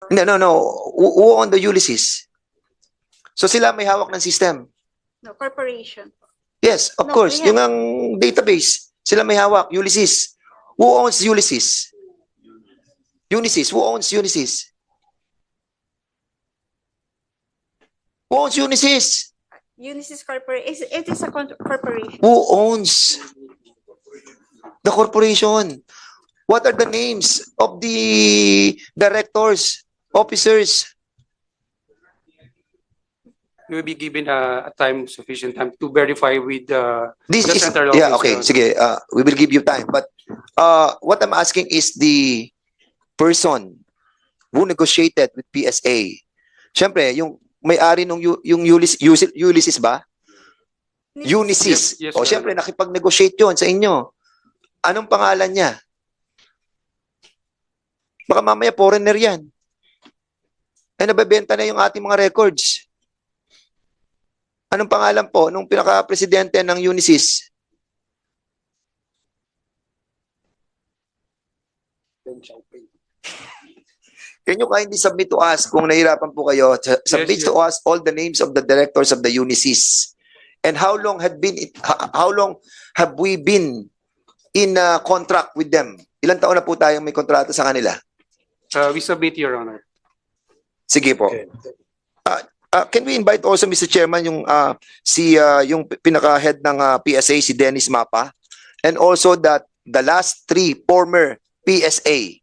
No. Who own the Ulysses? So sila may hawak ng system. No, corporation. Yes, of No, course. we Yung ang database, sila may hawak. Ulysses. Who owns Ulysses? Unisys. Who owns Unisys? Who owns Unisys? Unisys Corporation. It is a corporation. Who owns the corporation? What are the names of the directors, officers? We will be given a time, sufficient time to verify with This the is, central yeah, office, okay, Your Honor. sige, we will give you time. But what I'm asking is the person who negotiated with PSA. Siyempre, yung may-ari nung yung Ulysses ba? Unisys. Yes, O, Your siyempre, Honor. nakipag-negotiate yun sa inyo. Anong pangalan niya? Baka mamaya foreigner yan. Eh, nabebenta na yung ating mga records. Anong pangalan po nung pinaka-presidente ng Unisys? Can you kindly submit to us kung nahirapan po kayo? Submit Yes, to us all the names of the directors of the Unisys. And how long have we been in contract with them? Ilang taon na po tayong may kontrata sa kanila? We submit, Your Honor. Sige po. Okay. Can we invite also, Mr. Chairman, yung yung pinaka-head ng PSA, si Dennis Mapa, and also that the last 3 former PSA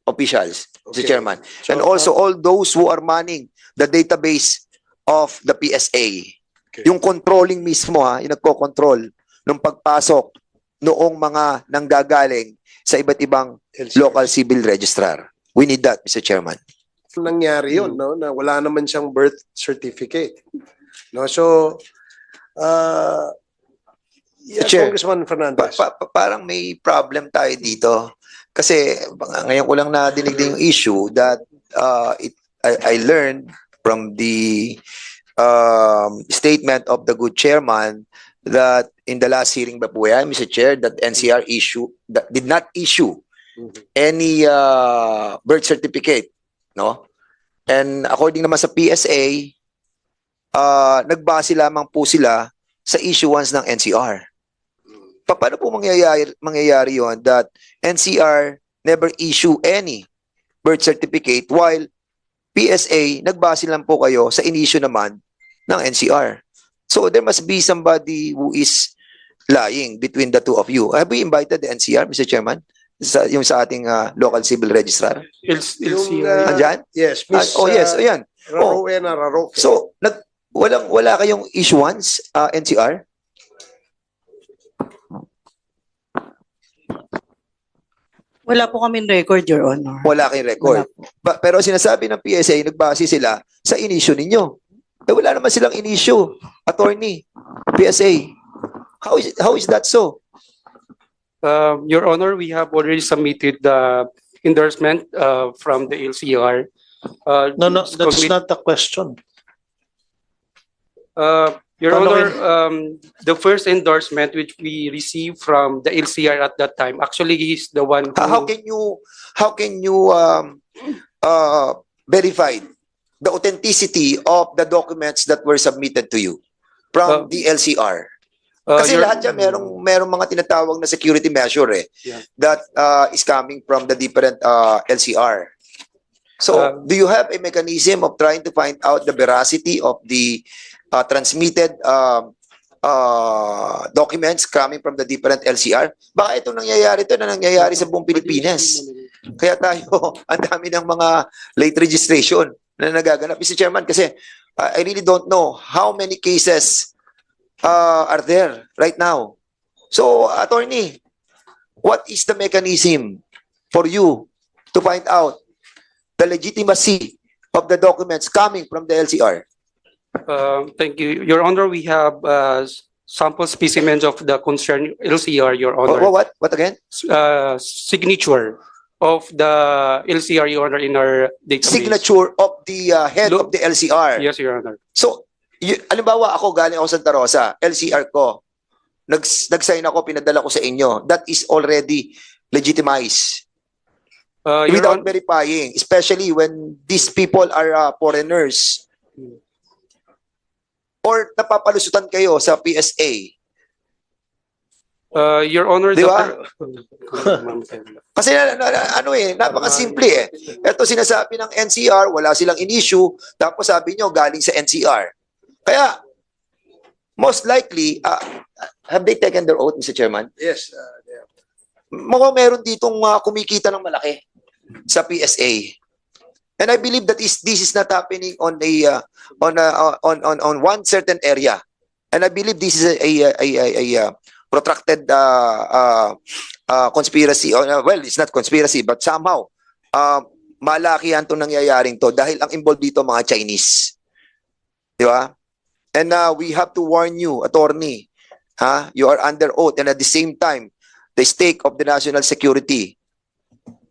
officials, Mr. Okay. Chairman, So, and also all those who are manning the database of the PSA. Okay. Yung controlling mismo, yung nagko-control ng pagpasok noong mga nanggagaling sa iba't ibang local civil registrar. We need that, Mr. Chairman. nangyari yun, no? Na wala naman siyang birth certificate. No? So, yeah, Chair, Congressman Fernandez. Parang may problem tayo dito. Kasi ngayon ko lang nadinig din yung issue that I learned from the statement of the good chairman that in the last hearing ba po yan, Mr. Chair, that NCR did not issue any birth certificate, no? And according naman sa PSA, nagbase lamang po sila sa issuance ng NCR. Paano po mangyayari yon that NCR never issue any birth certificate while PSA nagbase lang po kayo sa in-issue naman ng NCR? So there must be somebody who is lying between the two of you. Have we invited the NCR, Mr. Chairman? Yung sa ating local civil registrar? LCR. Andyan? Yes, Miss Yes, ayan. Rowena Raroque. So, wala kayong issuance, NCR? Wala po kaming record, Your Honor. Wala kayong record. Pero sinasabi ng PSA, nagbase sila sa in-issue ninyo. Eh, wala naman silang in-issue, attorney, PSA. How is that so? Your Honor, we have already submitted the endorsement from the LCR. No, that's not the question. Your Paano Honor, the first endorsement which we received from the LCR at that time, actually he's the one who... How can you verify the authenticity of the documents that were submitted to you from the LCR? Kasi lahat yan merong mga tinatawag na security measure Yeah. that is coming from the different LCR. So, do you have a mechanism of trying to find out the veracity of the transmitted documents coming from the different LCR? Baka itong nangyayari na nangyayari sa buong Pilipinas. Kaya tayo, ang dami ng mga late registration na nagaganap. Mr. Chairman, kasi I really don't know how many cases are there right now. So, attorney, what is the mechanism for you to find out the legitimacy of the documents coming from the LCR? Thank you. Your Honor, we have sample specimens of the concerned LCR, Your Honor. What again? Signature of the LCR, Your Honor, in our database. Signature of the head of the LCR. Yes, Your Honor. So, alimbawa ako, galing ako Santa Rosa, LCR ko, nag-sign ako, pinadala ko sa inyo. That is already legitimized. Your without Hon- verifying, especially when these people are foreigners? Or napapalusutan kayo sa PSA? Your Honor, Di the ba? Kasi napakasimple eh. Ito sinasabi ng NCR, wala silang in-issue, tapos sabi nyo galing sa NCR. Kaya, most likely, have they taken their oath, Mr. Chairman? Yes. Mukhang meron ditong kumikita ng malaki sa PSA. And I believe that this is not happening on one certain area. And I believe this is a protracted conspiracy. Well, it's not conspiracy, but somehow malakihan itong nangyayaring to dahil ang involved dito mga Chinese. Di ba? And we have to warn you, attorney, you are under oath, and at the same time, the stake of the national security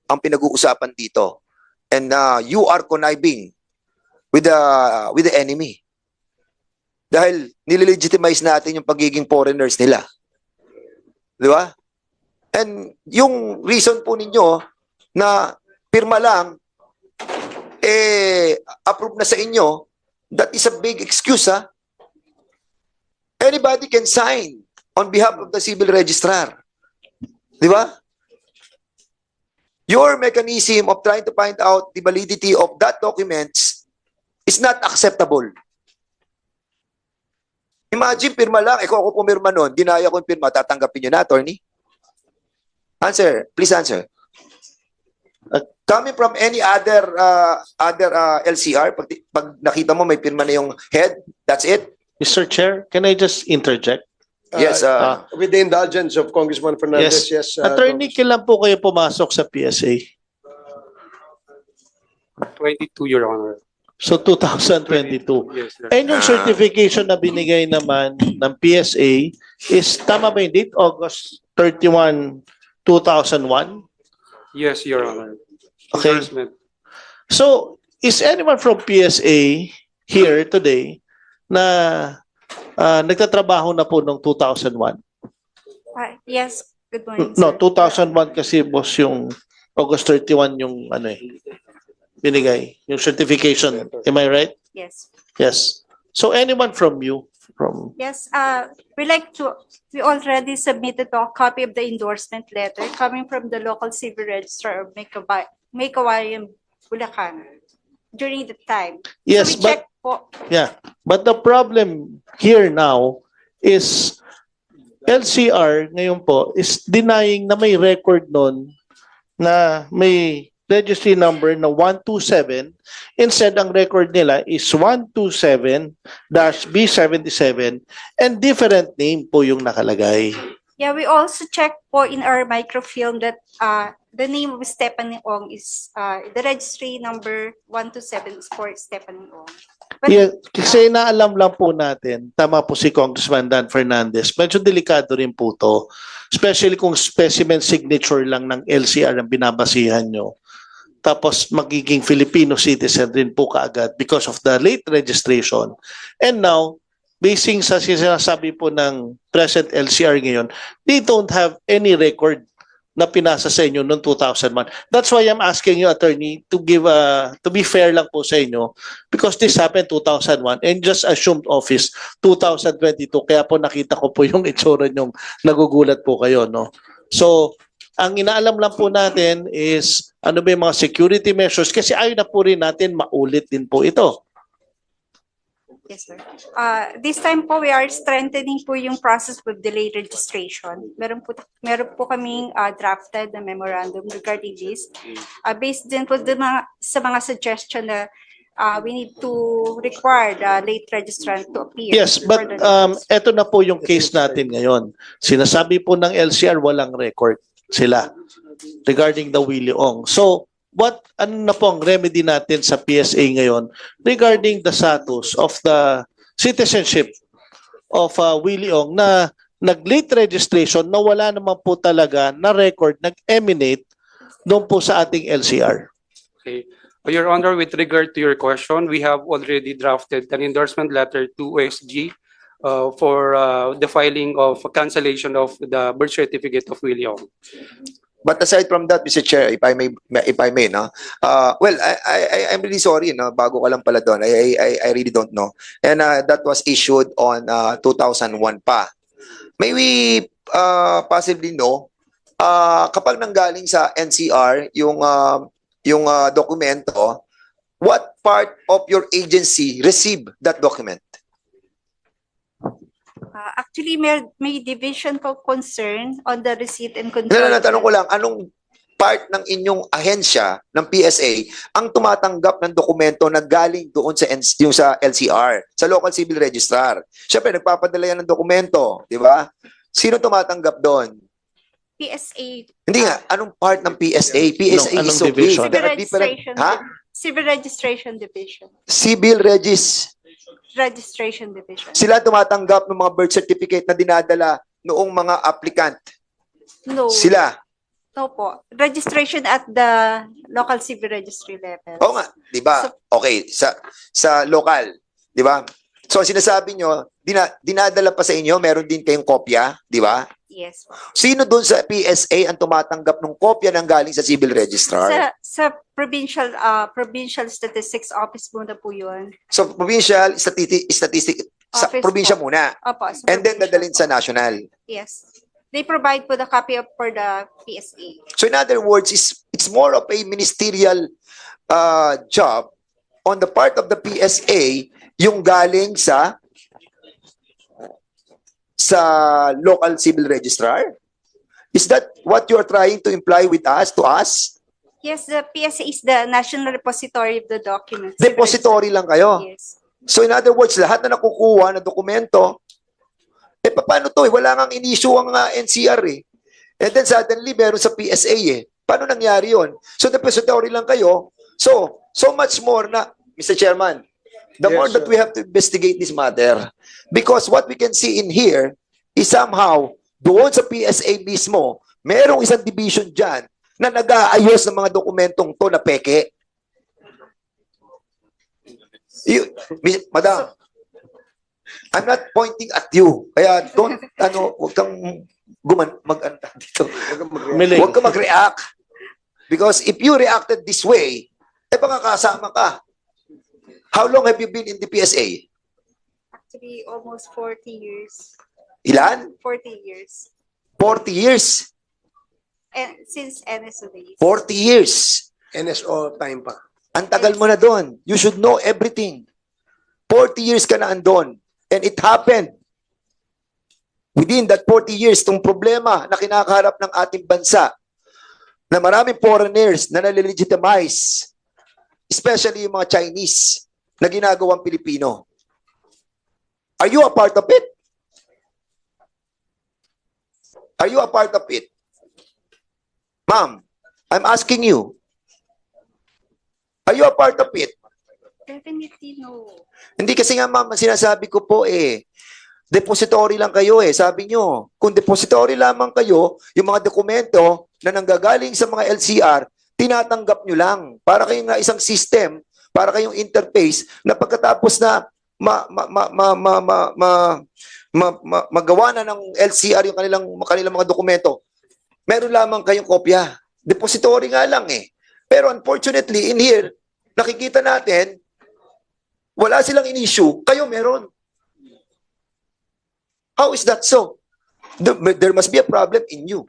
ang pinag-uusapan dito. And you are conniving with the enemy. Dahil nililegitimize natin yung pagiging foreigners nila. Di ba? And yung reason po ninyo na pirma lang, approve na sa inyo, that is a big excuse, ha? Anybody can sign on behalf of the civil registrar. Di ba? Your mechanism of trying to find out the validity of that documents is not acceptable. Imagine, pirma lang. Kung ako pumirma nun, dinaya ko yung pirma, tatanggapin nyo na, attorney? Answer. Please answer. Coming from any other LCR, pag nakita mo may pirma na yung head, that's it? Mr. Chair, can I just interject? Yes. With the indulgence of Congressman Fernandez, yes. Attorney, kailan po kayo pumasok sa PSA? 22, Your Honor. So 2022. Yes, sir. And yung certification na binigay naman ng PSA is, tama ba yung date? August 31, 2001? Yes, Your Honor. Okay. Endorsement. So, is anyone from PSA here today na nagtatrabaho na po noong 2001? Yes, good morning, No, sir. 2001 kasi boss yung August 31 yung binigay, yung certification. Am I right? Yes. Yes. So anyone from you, from Yes, we already submitted a copy of the endorsement letter coming from the local civil registrar of Maykawayan, Bulacan during the time. Yes, So we but checked po. yeah, but the problem here now is LCR ngayon po is denying na may record nun na may registry number na 127. Instead, ang record nila is 127-B77 and different name po yung nakalagay. Yeah, we also checked po in our microfilm that the name of Stephanie Ong is the registry number 127 is for Stephanie Ong. But Yeah, kasi naalam lang po natin, tama po si Congressman Dan Fernandez, medyo delikado rin po to, especially kung specimen signature lang ng LCR ang binabasihan nyo. Tapos magiging Filipino citizen rin po kaagad because of the late registration. And now, basing sa sinasabi po ng present LCR ngayon, they don't have any record na pinasa sa inyo noong 2001. That's why I'm asking you, attorney, to be fair lang po sa inyo because this happened 2001 and just assumed office 2022. Kaya po nakita ko po yung itsura nyong nagugulat po kayo, no? So, ang inaalam lang po natin is ano ba yung mga security measures kasi ayaw na po rin natin maulit din po ito. yes, sir. This time po we are strengthening po yung process with delayed registration. Meron po kaming drafted na memorandum regarding this. Based din po sa mga suggestion na we need to require the late registrant to appear. Yes, but before the notice. eto na po yung case natin ngayon. Sinasabi po ng LCR walang record sila regarding the Willie Ong. So, ano na po ang remedy natin sa PSA ngayon regarding the status of the citizenship of Willie Ong na nag-late registration na wala naman po talaga na record nag-emanate doon po sa ating LCR? Okay. Your Honor, with regard to your question, we have already drafted an endorsement letter to OSG for the filing of cancellation of the birth certificate of Willie Ong. But aside from that, Mr. Chair, if I may, no? Well, I'm really sorry, no? Bago ka lang pala doon. I really don't know. And that was issued on 2001 pa. May we possibly know, kapag nanggaling sa NCR yung dokumento, what part of your agency received that document? Actually, may division po concern on the receipt and No, control. tanong ko lang, anong part ng inyong ahensya ng PSA ang tumatanggap ng dokumento na galing doon sa yung sa LCR, sa local civil registrar? Siyempre, nagpapadala yan ng dokumento, di ba? Sino tumatanggap doon? PSA. Hindi nga, anong part ng PSA? PSA Anong is so big. division? Civil There are different, registration. ha? Civil registration division. Civil Registration division. Sila tumatanggap ng mga birth certificate na dinadala noong mga applicant. No. Sila. No po. Registration at the local civil registry level. Oo nga, 'di ba? Okay, sa local, 'di ba? So ang sinasabi nyo, dinadala pa sa inyo, meron din kayong kopya, 'di ba? Yes po. Sino doon sa PSA ang tumatanggap ng kopya ng galing sa civil registrar? Sa provincial statistics office muna po 'yun. So provincial statistic sa Office probinsya po. muna. Opo. Sa And then provincial dadalhin po. sa national. Yes. They provide po the copy for the PSA. So in other words, it's more of a ministerial job on the part of the PSA yung galing sa local civil registrar? Is that what you are trying to imply with us, to us? Yes, the PSA is the national repository of the documents. Depository lang kayo. Yes. So in other words, lahat na nakukuha na dokumento, paano to? Wala ngang in-issue ang NCR eh. And then suddenly, meron sa PSA eh. Paano nangyari yon? So depository lang kayo. So much more na, Mr. Chairman, the Yes, more that sir. we have to investigate this matter. Because what we can see in here is somehow, doon sa PSA mismo, merong isang division dyan na nag-aayos ng mga dokumentong to na peke. Madam, I'm not pointing at you. Kaya huwag kang mag-anta dito. Miling. Huwag kang mag-react. Because if you reacted this way, baka kasama ka. How long have you been in the PSA? Actually, almost 40 years. Ilan? 40 years. 40 years. And since NSO days. 40 years. NSO time pa. Ang tagal mo na doon. You should know everything. 40 years ka na andon. And it happened. Within that 40 years, itong problema na kinakaharap ng ating bansa, na maraming foreigners na nalilegitimize, especially yung mga Chinese, na ginagawang Pilipino. Are you a part of it? Are you a part of it? Ma'am, I'm asking you. Are you a part of it? Definitely no. Hindi kasi nga ma'am, ang sinasabi ko po depository lang kayo Sabi nyo, kung depository lamang kayo, yung mga dokumento na nanggagaling sa mga LCR, tinatanggap nyo lang. Para kayong nga isang system, para kayong interface na pagkatapos na magawa na ng LCR yung kanilang mga dokumento, meron lamang kayong kopya. Depository nga lang Pero unfortunately, in here, nakikita natin, wala silang in-issue, kayo meron. How is that so? There must be a problem in you.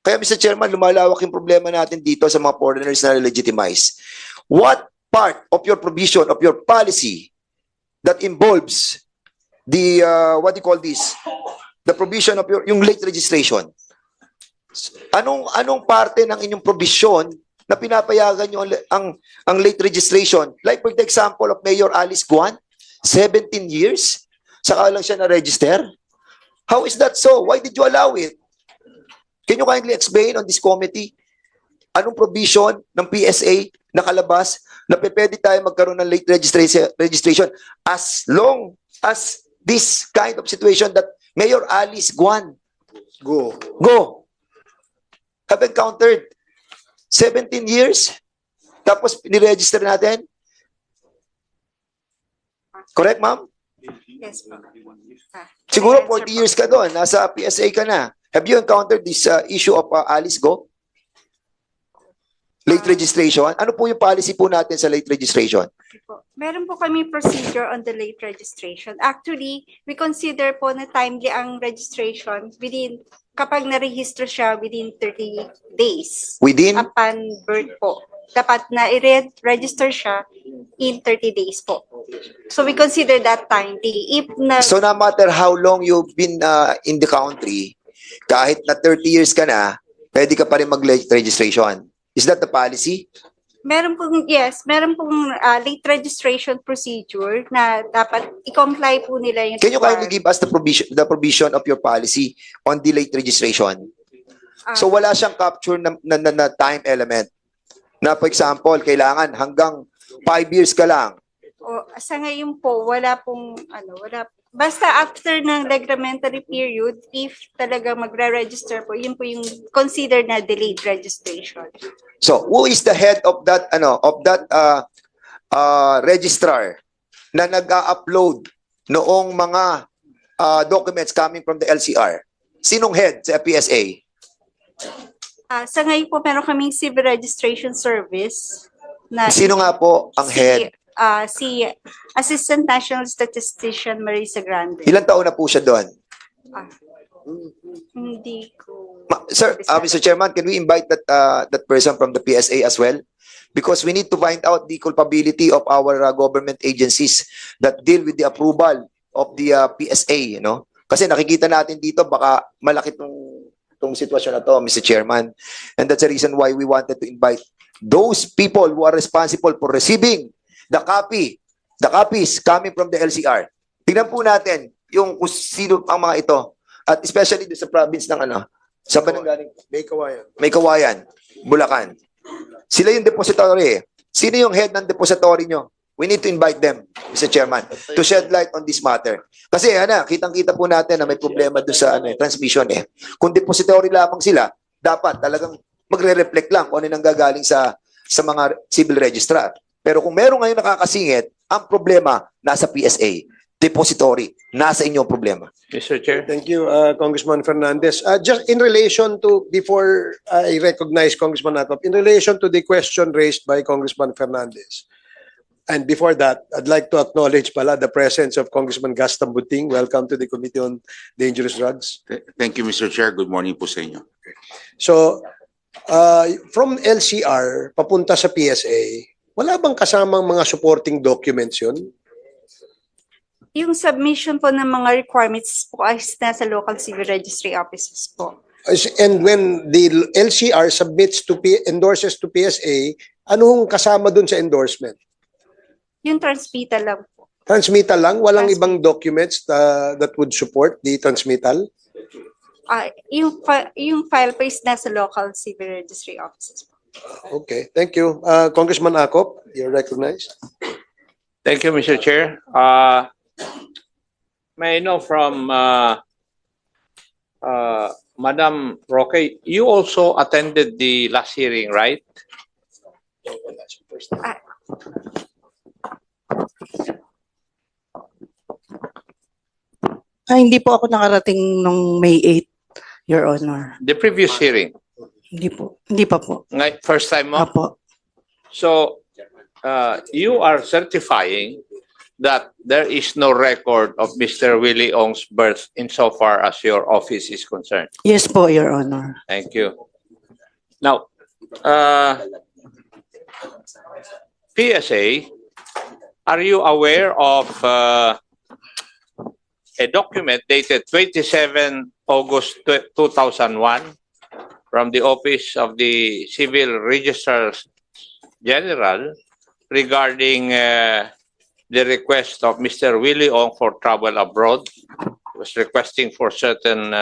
Kaya Mr. Chairman, lumalawak yung problema natin dito sa mga foreigners na legitimize. What part of your provision, of your policy that involves the, what do you call this? The provision of yung late registration. Anong parte ng inyong provision na pinapayagan nyo ang late registration? Like for the example of Mayor Alice Guan, 17 years, saka lang siya na-register. How is that so? Why did you allow it? Can you kindly explain on this committee? Anong provision ng PSA nakalabas na pwede tayo magkaroon ng late registration as long as this kind of situation that Mayor Alice Guan Go. have encountered 17 years, tapos niregister natin? Correct, ma'am? Yes po. Siguro 40 years ka doon, nasa PSA ka na. Have you encountered this issue of Alice Go? Late registration? Ano po yung policy po natin sa late registration? Meron po kami procedure on the late registration. Actually, we consider po na timely ang registration kapag narehistro siya within 30 days. Within? Upon birth po. Dapat na i-register siya in 30 days po. So we consider that timely. If na, So no matter how long you've been in the country, kahit na 30 years ka na, pwede ka pa rin mag-late registration. Is that the policy? meron pong late registration procedure na dapat i-comply po nila yung Can you kindly requirement. give us the provision of your policy on the late registration? So wala siyang capture na time element. Na for example, kailangan hanggang 5 years ka lang. O, sa ngayon po, wala. Basta after ng reglementary period, if talaga magre-register po, yun po yung considered na delayed registration. So who is the head of that registrar na nag-upload noong mga documents coming from the LCR? Sinong head sa PSA? Sa ngayon po, meron kaming civil registration service na Sino nga po ang head? si Assistant National Statistician Marisa Grande. Ilang taon na po siya doon? Hindi ko. Sir, Mr. Chairman, can we invite that person from the PSA as well? Because we need to find out the culpability of our government agencies that deal with the approval of the PSA, you know? Kasi nakikita natin dito baka malaki tong sitwasyon na to, Mr. Chairman. And that's the reason why we wanted to invite those people who are responsible for receiving the copies coming from the LCR. Tingnan po natin yung kung sino ang mga ito. At especially sa province ng sa ba nang galing? May Kawayan, Bulacan. Sila yung depository. Sino yung head ng depository nyo? We need to invite them, Mr. Chairman, to shed light on this matter. Kasi kitang-kita po natin na may problema doon sa transmission eh. Kung depository lamang sila, dapat talagang magre-reflect lang kung ano nang gagaling sa mga civil registrar. Pero kung meron ngayon nakakasingit, ang problema nasa PSA. Depository, nasa inyong problema. Mr. Chair. Thank you, Congressman Fernandez. Just in relation to, before I recognize Congressman Akop, in relation to the question raised by Congressman Fernandez, and before that, I'd like to acknowledge the presence of Congressman Gaston Buting. Welcome to the Committee on Dangerous Drugs. Thank you, Mr. Chair. Good morning po sa inyo. So, from LCR, papunta sa PSA, wala bang kasamang mga supporting documents yun? Yung submission po ng mga requirements po ay nasa local civil registry offices po. And when the LCR endorses to PSA, anong kasama dun sa endorsement? Yung transmittal lang po. Transmittal lang? Walang Transmittal. ibang documents that would support the transmittal? Yung file po is nasa local civil registry offices po. Okay, thank you. Congressman Akop, you're recognized. Thank you, Mr. Chair. May I know from Madam Roque, you also attended the last hearing, right? Hindi po ako nakarating nung May 8, Your Honor. The previous hearing, Hindi po. Hindi pa po. first time mo? Apo. So, you are certifying that there is no record of Mr. Willie Ong's birth insofar as your office is concerned. Yes po, Your Honor. Thank you. Now, PSA, are you aware of a document dated 27 August 2001 from the Office of the Civil Registrar General regarding the request of Mr. Willie Ong for travel abroad? He was requesting for certain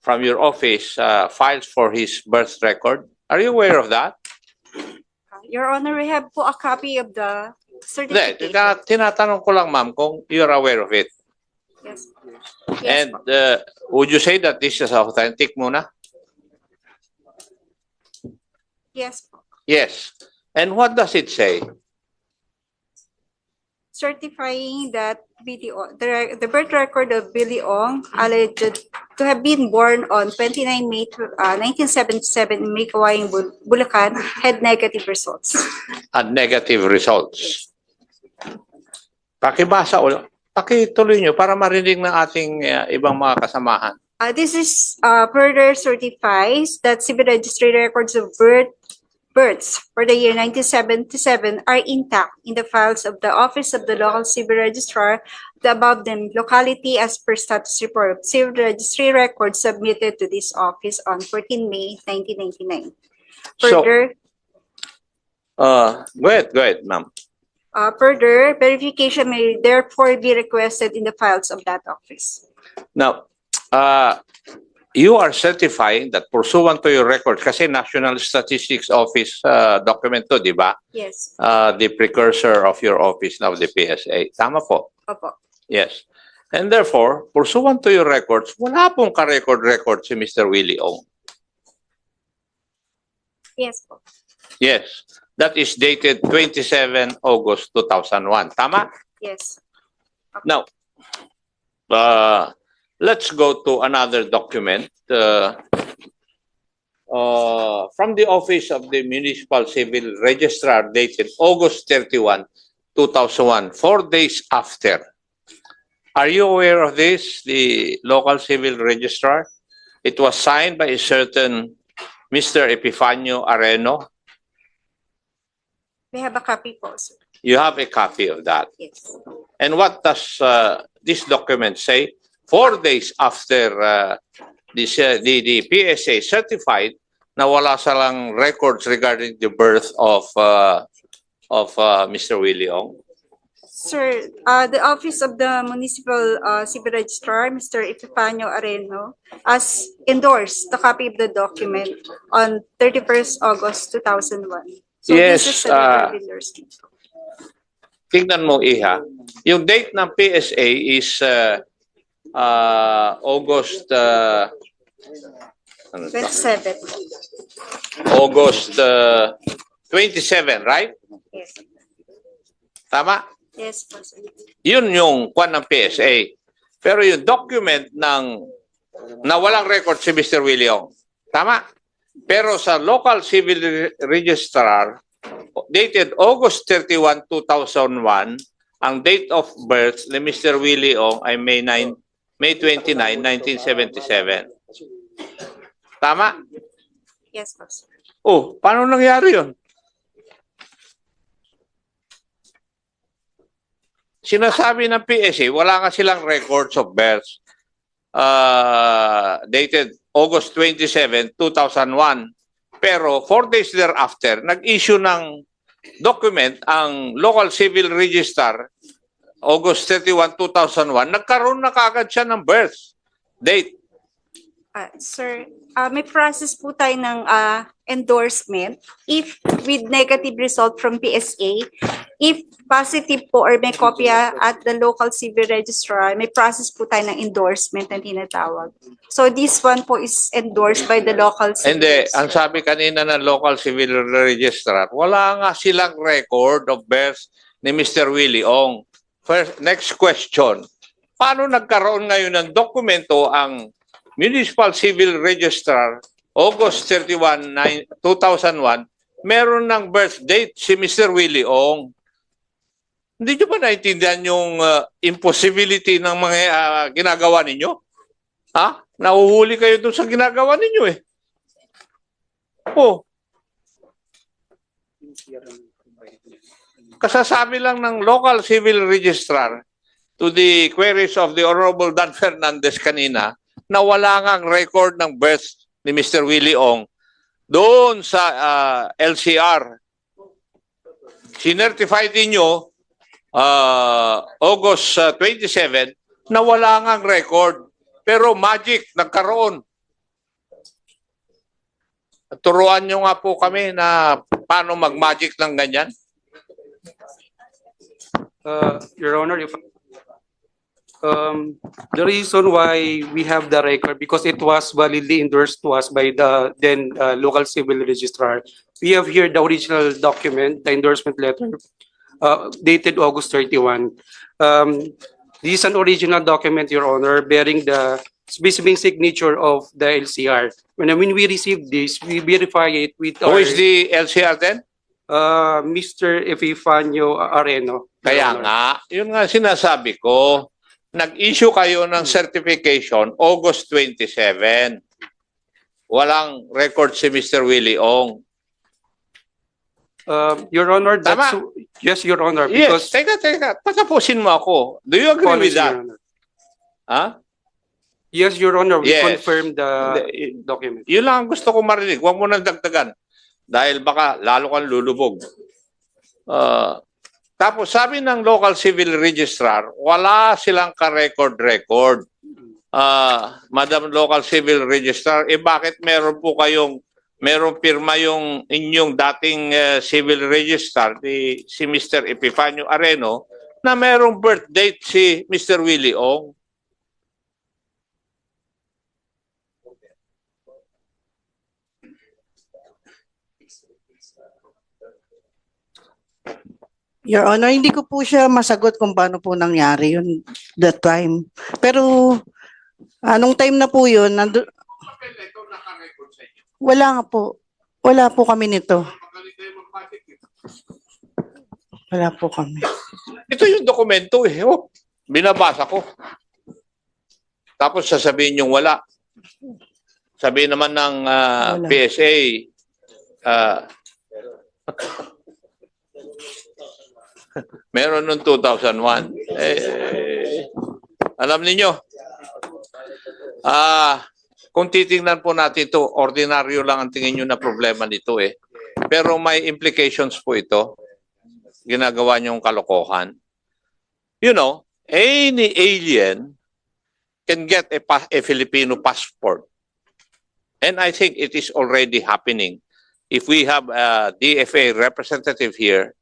from your office files for his birth record. Are you aware of that? Your Honor, we have po a copy of the Hindi, certificate. tinatanong ko lang, ma'am, kung you're aware of it. Yes. Yes And po. would you say that this is authentic muna? Yes po. Yes. And what does it say? Certifying that The birth record of Billy Ong, alleged to have been born on 29 May 1977 in Maykawayan, Bulacan, had negative results. And negative results. Pakibasa ulit. Pakituloy nyo para marinig ng ating ibang mga kasamahan. This is further certifies that civil registry records of births for the year 1977 are intact in the files of the Office of the Local Civil Registrar, the above named locality as per status report of civil registry records submitted to this office on 14 May 1999. So- Further, Go ahead, ma'am. further verification may therefore be requested in the files of that office. Now, you are certifying that pursuant to your record, kasi National Statistics Office document to, di ba? Yes, The precursor of your office now, the PSA. Tama po? opo. Yes. And therefore, pursuant to your records, wala pong ka-record si Mr. Willie Ong. Yes po. Yes. That is dated 27 August 2001. Tama? Yes. Now, let's go to another document from the Office of the Municipal Civil Registrar dated August 31, 2001, 4 days after. Are you aware of this, the local civil registrar? It was signed by a certain Mr. Epifanio Areno. We have a copy po, sir. You have a copy of that. Yes. And what does this document say? 4 days after the PSA certified na wala silang records regarding the birth of Mr. Willie Ong. Sir, the Office of the Municipal Civil Registrar, Mr. Epifanio Areno, has endorsed the copy of the document on 31st August 2001. So Yes, this is a letter of endorsement. Tingnan mo, Iha. Yung date ng PSA is August 27. August 27, right? Yes. Tama? Yes, po, sir. Yun yung kwan ng PSA. Pero yung document na walang record si Mr. Willie Ong. Tama? Pero sa local civil registrar, dated August 31, 2001, ang date of birth ni Mr. Willie Ong ay May 29, 1977. Tama? Yes, po, sir. Oh, paano nangyari yun? Sinasabi ng PSA, wala nga silang records of birth dated August 27, 2001. Pero 4 days thereafter, nag-issue ng document ang local civil registrar, August 31, 2001, nagkaroon na kaagad siya ng birth date. Sir, may process po tayo ng endorsement if with negative result from PSA. If positive po or may kopya at the local civil registrar, may process po tayo ng endorsement na tinatawag. So this one po is endorsed by the local civil Hindi, registrar. ang sabi kanina ng local civil registrar, wala nga silang record of birth ni Mr. Willie Ong. First, next question, paano nagkaroon ngayon ng dokumento ang Municipal Civil Registrar, August 31, 2001, meron ng birth date si Mr. Willie Ong. Hindi nyo ba naintindihan yung impossibility ng mga ginagawa ninyo? Ha? Nahuhuli kayo doon sa ginagawa ninyo eh. Oh. Kasasabi lang ng local civil registrar to the queries of the Honorable Dan Fernandez kanina na wala ngang record ng birth ni Mr. Willie Ong doon sa LCR. Sinertify ninyo August 27 na wala ngang record. Pero magic, nagkaroon. Turuan nyo nga po kami na paano mag-magic ng ganyan. Your Honor, if the reason why we have the record because it was validly endorsed to us by the then local civil registrar. We have here the original document, the endorsement letter, dated August 31. This is an original document, Your Honor, bearing the specific signature of the LCR. When we received this, we verify it with Who our is the LCR then? Mr. Epifanio Areno. Your Kaya Honor. nga, yun nga sinasabi ko, nag-issue kayo ng certification August 27. Walang record si Mr. Willie Ong. Your Honor, that's Tama. yes, Your Honor. Yes, Because teka. Patapusin mo ako. Do you agree with Apologies, that? Your Honor. Ha? Yes, Your Honor, we Yes. confirm the Hindi, document. Yun lang ang gusto ko marinig. Huwag mo nang dagdagan. Dahil baka lalo kang lulubog. Tapos sabi ng local civil registrar, wala silang ka-record. Madam Local Civil Registrar, bakit meron pirma yung inyong dating civil registrar, si Mr. Epifanio Areno, na merong birth date si Mr. Willie Ong? Your Honor, hindi ko po siya masagot kung paano po nangyari yun that time. Pero anong time na po yun, wala nga po. Wala po kami nito. Wala po kami. Ito yung dokumento eh. Oh, binabasa ko. Tapos sasabihin yung wala. Sabihin naman ng Wala. PSA, meron noong 2001. Alam niyo, kung titingnan po natin ito, ordinaryo lang ang tingin nyo na problema nito eh. Pero may implications po ito. Ginagawa niyong kalokohan. You know, any alien can get a Filipino passport. And I think it is already happening. If we have a DFA representative here,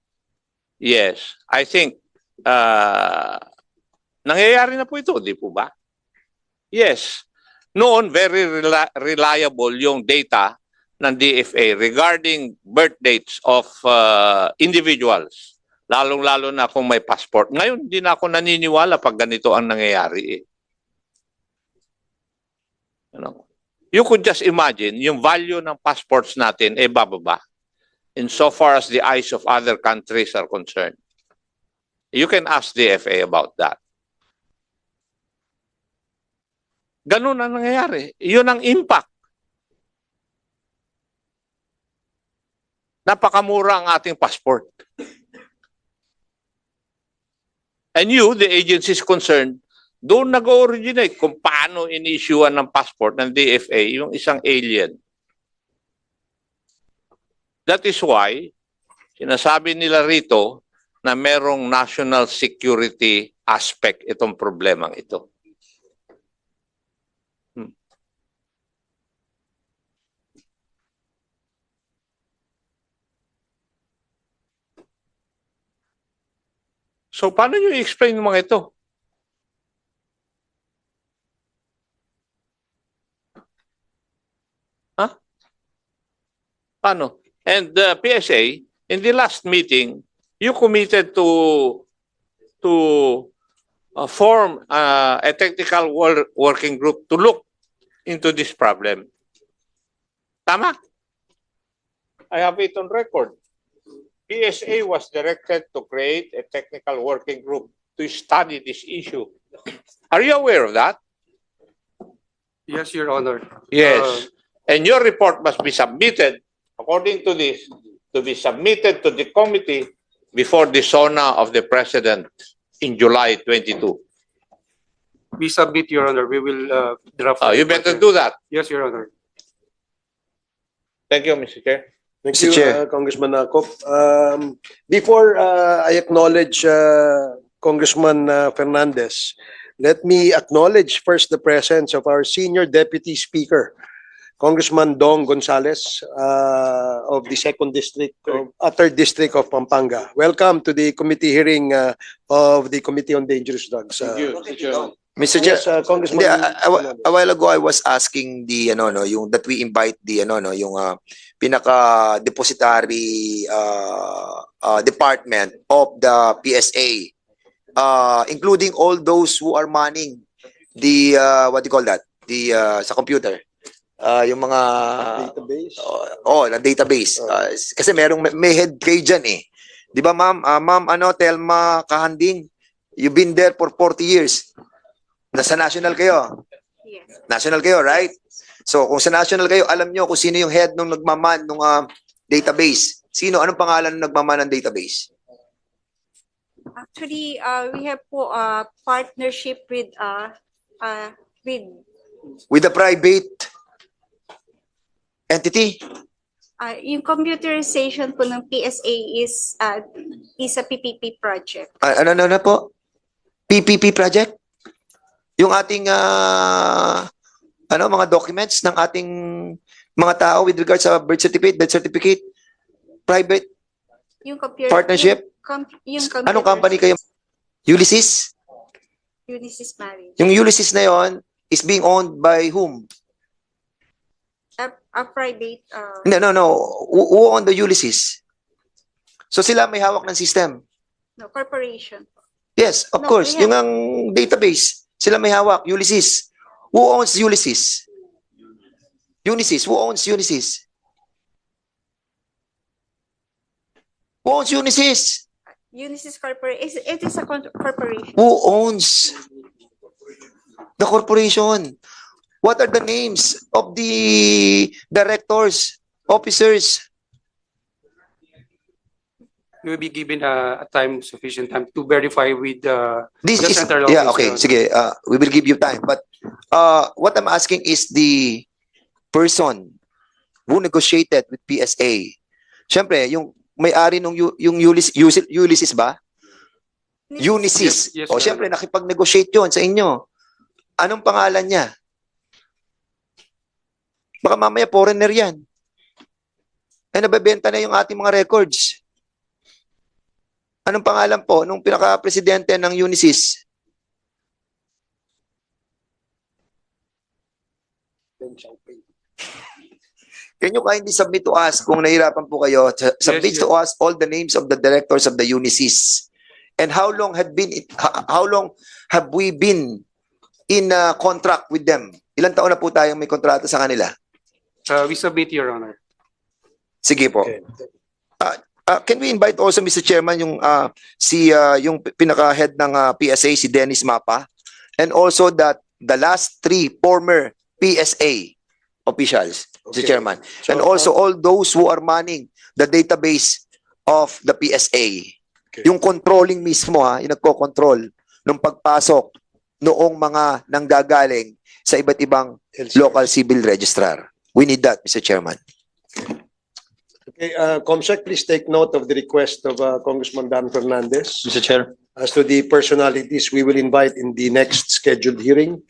yes, I think nangyayari na po ito, di po ba? Yes. Noon, very reliable yung data ng DFA regarding birth dates of individuals, lalong-lalo na kung may passport. Ngayon, hindi na ako naniniwala pag ganito ang nangyayari. You know? You could just imagine, yung value ng passports natin bababa in so far as the eyes of other countries are concerned. You can ask DFA about that. Ganun ang nangyayari. Yun ang impact. Napakamura ang ating passport. And you, the agencies concerned, doon nag-originate kung paano in-issuean ng passport ng DFA yung isang alien. That is why, sinasabi nila rito na merong national security aspect itong problemang ito. So, paano nyo i-explain yung mga ito? Huh? Paano? And the PSA, in the last meeting, you committed to form a technical working group to look into this problem. Tama? I have it on record. PSA was directed to create a technical working group to study this issue. Are you aware of that? Yes, Your Honor. Yes. And your report must be submitted, according to this, to be submitted to the committee before the SONA of the President in July 22. We submit, Your Honor. We will draft. You better do that. Yes, Your Honor. Thank you, Mr. Chair. Thank Mr. you, Chair. Congressman Akop. Before I acknowledge Congressman Fernandez, let me acknowledge first the presence of our Senior Deputy Speaker, Congressman Dong Gonzales of the 2nd District, 3rd District of Pampanga. Welcome to the committee hearing of the Committee on Dangerous Drugs. Mr. Chair, Yes, Congressman. Hindi, a while ago I was asking the yung that we invite the yung pinaka depository department of the PSA including all those who are manning the, what do you call that? The, sa computer. Yung mga, Database. na database. Kasi may head kayo dyan eh. Di ba ma'am? Ma'am, Telma Kahanding, you've been there for 40 years. Nasa national kayo. Yes. National kayo, right? So, kung sa national kayo, alam nyo kung sino yung head nung nagmaman nung database. Sino? Anong pangalan nung nagmaman ng database? Actually, we have po partnership with With a private entity? yung computerization po ng PSA is a PPP project. Ano po? PPP project? Yung ating mga documents ng ating mga tao with regards sa birth certificate, death certificate, private Yung computer partnership? yung Anong company kayo? Ulysses? Ulysses Marriage. Yung Ulysses na yon is being owned by whom? A private No. Who owned the Ulysses? So sila may hawak ng system. corporation. Yes, of No, course. we have- Yung ang database, sila may hawak. Ulysses. Who owns Ulysses? Unisys. Who owns Unisys? Who owns Unisys? Ulysses Corporation. It is a corporation. Who owns the corporation? What are the names of the directors, officers? We will be given sufficient time to verify with This the is, central yeah, office. okay, sige, we will give you time. But what I'm asking is the person who negotiated with PSA. Siyempre, yung may-ari nung yung Ulysses ba? Unisys. Yes, O, sir. siyempre, nakipag-negotiate yun sa inyo. Anong pangalan niya? Baka mamaya foreigner yan. Eh, nabebenta na yung ating mga records. Anong pangalan po nung pinaka-presidente ng Unisys? Can you kindly submit to us kung nahirapan po kayo? Submit Yes, to us all the names of the directors of the Unisys. And how long have we been in contract with them? Ilang taon na po tayong may kontrata sa kanila? We submit, Your Honor. Sige po. Okay. Can we invite also, Mr. Chairman, yung yung pinaka-head ng PSA, si Dennis Mapa, and also the last 3 former PSA officials, Mr. Okay. Chairman, So, and also all those who are manning the database of the PSA. Okay. Yung controlling mismo, yung nagko-control ng pagpasok noong mga nanggagaling sa iba't ibang LCR. local civil registrar. We need that, Mr. Chairman. Okay, Comsec, please take note of the request of Congressman Dan Fernandez. Mr. Chair. As to the personalities we will invite in the next scheduled hearing.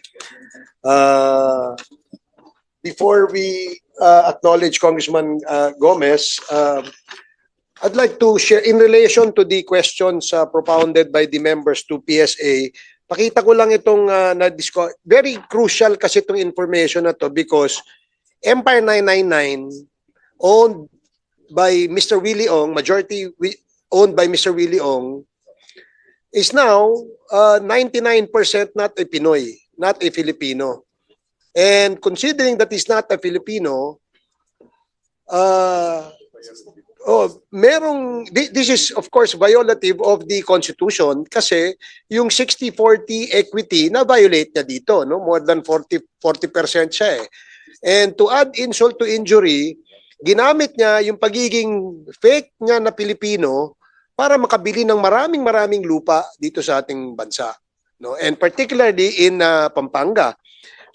Before we acknowledge Congressman Gomez, I'd like to share in relation to the questions propounded by the members to PSA. Pakita ko lang itong very crucial kasi itong information na to because Empire 999 owned by Mr. Willie Ong, majority owned by Mr. Willie Ong, is now 99% not a Pinoy, not a Filipino. And considering that he's not a Filipino, this is of course violative of the Constitution kasi yung 60-40 equity na violate niya dito, no? More than 40% siya eh. And to add insult to injury, ginamit niya yung pagiging fake niya na Pilipino para makabili ng maraming lupa dito sa ating bansa, no? And particularly in Pampanga.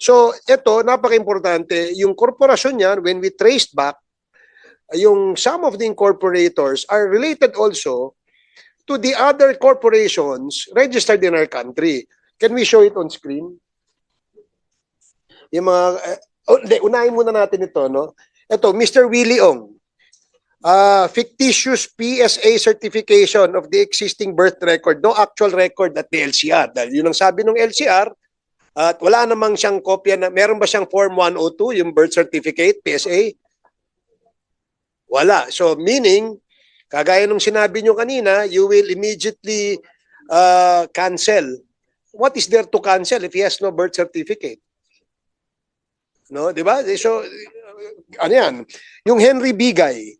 So ito, napaka-importante, yung korporasyon niya, when we traced back, yung some of the incorporators are related also to the other corporations registered in our country. Can we show it on screen? Yung mga, unahin muna natin ito, no? Ito, Mr. Willie Ong, fictitious PSA certification of the existing birth record, no actual record at the LCR. Dahil yun ang sabi ng LCR, at wala namang siyang kopya na, meron ba siyang Form 102, yung birth certificate, PSA? Wala. So meaning, kagaya nung sinabi nyo kanina, you will immediately cancel, what is there to cancel if he has no birth certificate? No, di ba? So, ano yan? Yung Henry Bigay,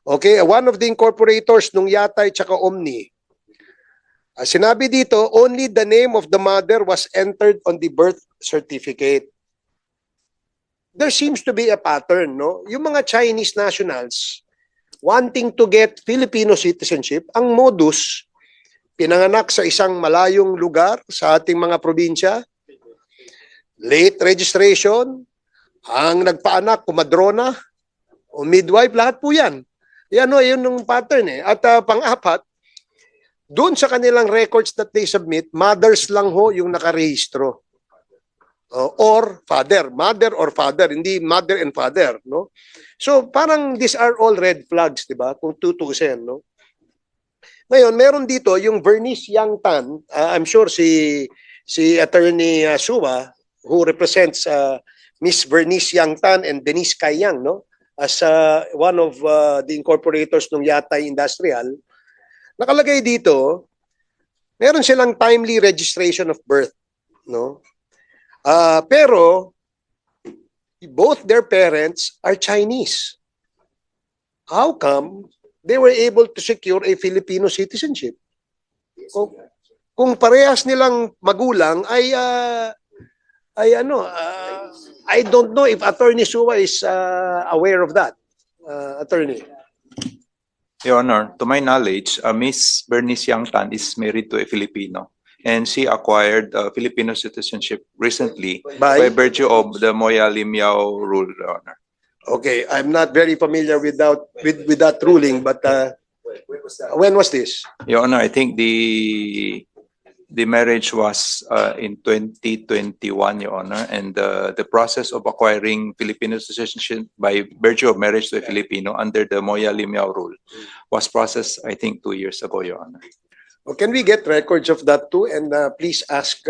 okay, one of the incorporators nung Yatay tsaka Omni, sinabi dito, only the name of the mother was entered on the birth certificate. There seems to be a pattern, no? Yung mga Chinese nationals wanting to get Filipino citizenship, ang modus, pinanganak sa isang malayong lugar sa ating mga probinsya, late registration, ang nagpaanak, kumadrona, o midwife, lahat po yan. Yan o, yun yung pattern eh. At pang-apat, doon sa kanilang records that they submit, mothers lang ho yung nakarehistro. Or father, mother or father, hindi mother and father, no? So parang these are all red flags, di ba? Kung tutusin, no? Ngayon, meron dito yung Bernice Yang Tan, I'm sure si Attorney Suwa, who represents Miss Bernice Yang Tan and Denise Kayang, no? As one of the incorporators ng Yatay Industrial, nakalagay dito, meron silang timely registration of birth, no? Pero both their parents are Chinese. How come they were able to secure a Filipino citizenship? Kung parehas nilang magulang ay I don't know if Attorney Suwa is aware of that. Attorney. Your Honor, to my knowledge, Miss Bernice Yang Tan is married to a Filipino, and she acquired Filipino citizenship recently by virtue of the Moya Limiao rule, Your Honor. Okay, I'm not very familiar with that ruling, but when was this? Your Honor, I think the marriage was in 2021, Your Honor, and the process of acquiring Filipino citizenship by virtue of marriage to a Filipino under the Moya Limiao rule was processed, I think, 2 years ago, Your Honor. Oh, can we get records of that too? And please ask.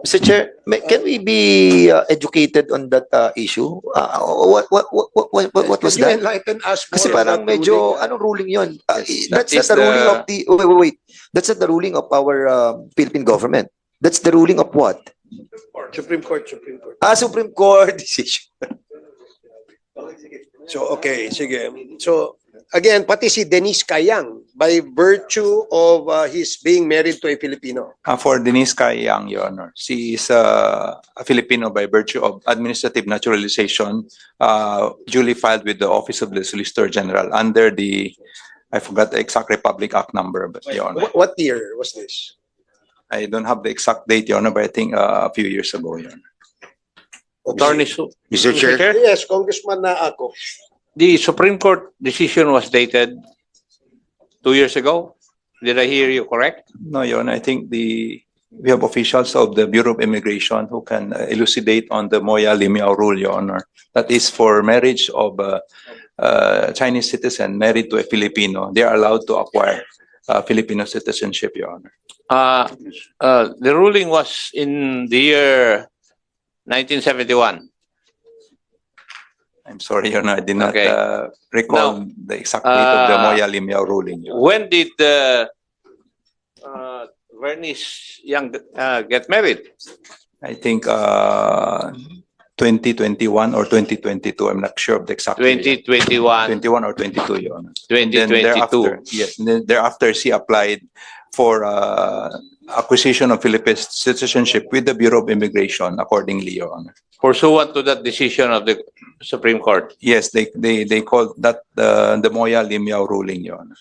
Mr. Chair, can we be educated on that issue? What was Can you that? enlighten us more Kasi on parang that medyo, ruling? anong ruling yun? Yes, That's that not is the ruling the- of the, wait. That's not the ruling of our Philippine government. That's the ruling of what? Supreme Court. Supreme Court decision. So, okay, sige. So, again, pati si Denise Kayang, by virtue of his being married to a Filipino. For Denise Kayang, Your Honor, she is a Filipino by virtue of administrative naturalization, duly filed with the Office of the Solicitor General under the, I forgot the exact Republic Act number, but Your Honor, What year was this? I don't have the exact date, Your Honor, but I think a few years ago, Your Honor. Attorney Su. Mr. Chair, Yes, Congressman na ako. The Supreme Court decision was dated 2 years ago. Did I hear you correct? No, Your Honor, I think we have officials of the Bureau of Immigration who can elucidate on the Moya Limiao rule, Your Honor. That is for marriage of a Chinese citizen married to a Filipino. They are allowed to acquire Filipino citizenship, Your Honor. The ruling was in the year 1971. I'm sorry, Your Honor, I did not Okay. recall the exact date of the Moya Limiao ruling, Your Honor. When did Bernice Young get married? I think 2021 or 2022. I'm not sure of the exact date. 2021, 21 or 22, Your Honor. And then 2022. thereafter, yes, and then thereafter she applied for acquisition of Philippine citizenship with the Bureau of Immigration accordingly, Your Honor. Pursuant to that decision of the Supreme Court. Yes, they called that the Moya Limiao ruling, Your Honor.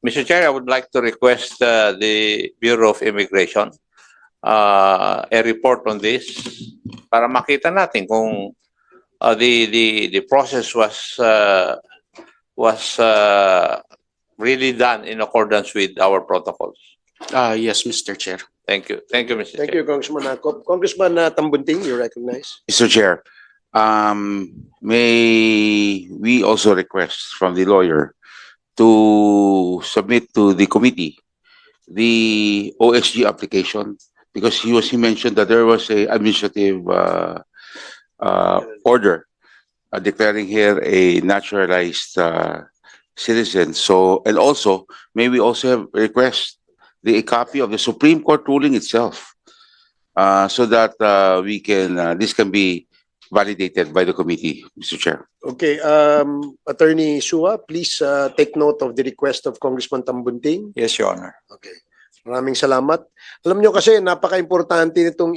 Mr. Chair, I would like to request the Bureau of Immigration a report on this para makita natin kung the process was really done in accordance with our protocols. Yes, Mr. Chair. Thank you, Mr. Thank Chair. you, Congressman Nakop. Congressman Tambunting, you recognize? Mr. Chair, may we also request from the lawyer to submit to the committee the OSG application, because he mentioned that there was a administrative order declaring here a naturalized citizens. So, and also, may we also have request a copy of the Supreme Court ruling itself, so that we can this can be validated by the committee, Mr. Chair. Okay, Attorney Sua, please take note of the request of Congressman Tambunting. Yes, Your Honor. Okay. Maraming salamat. Alam nyo kasi napaka-importante nitong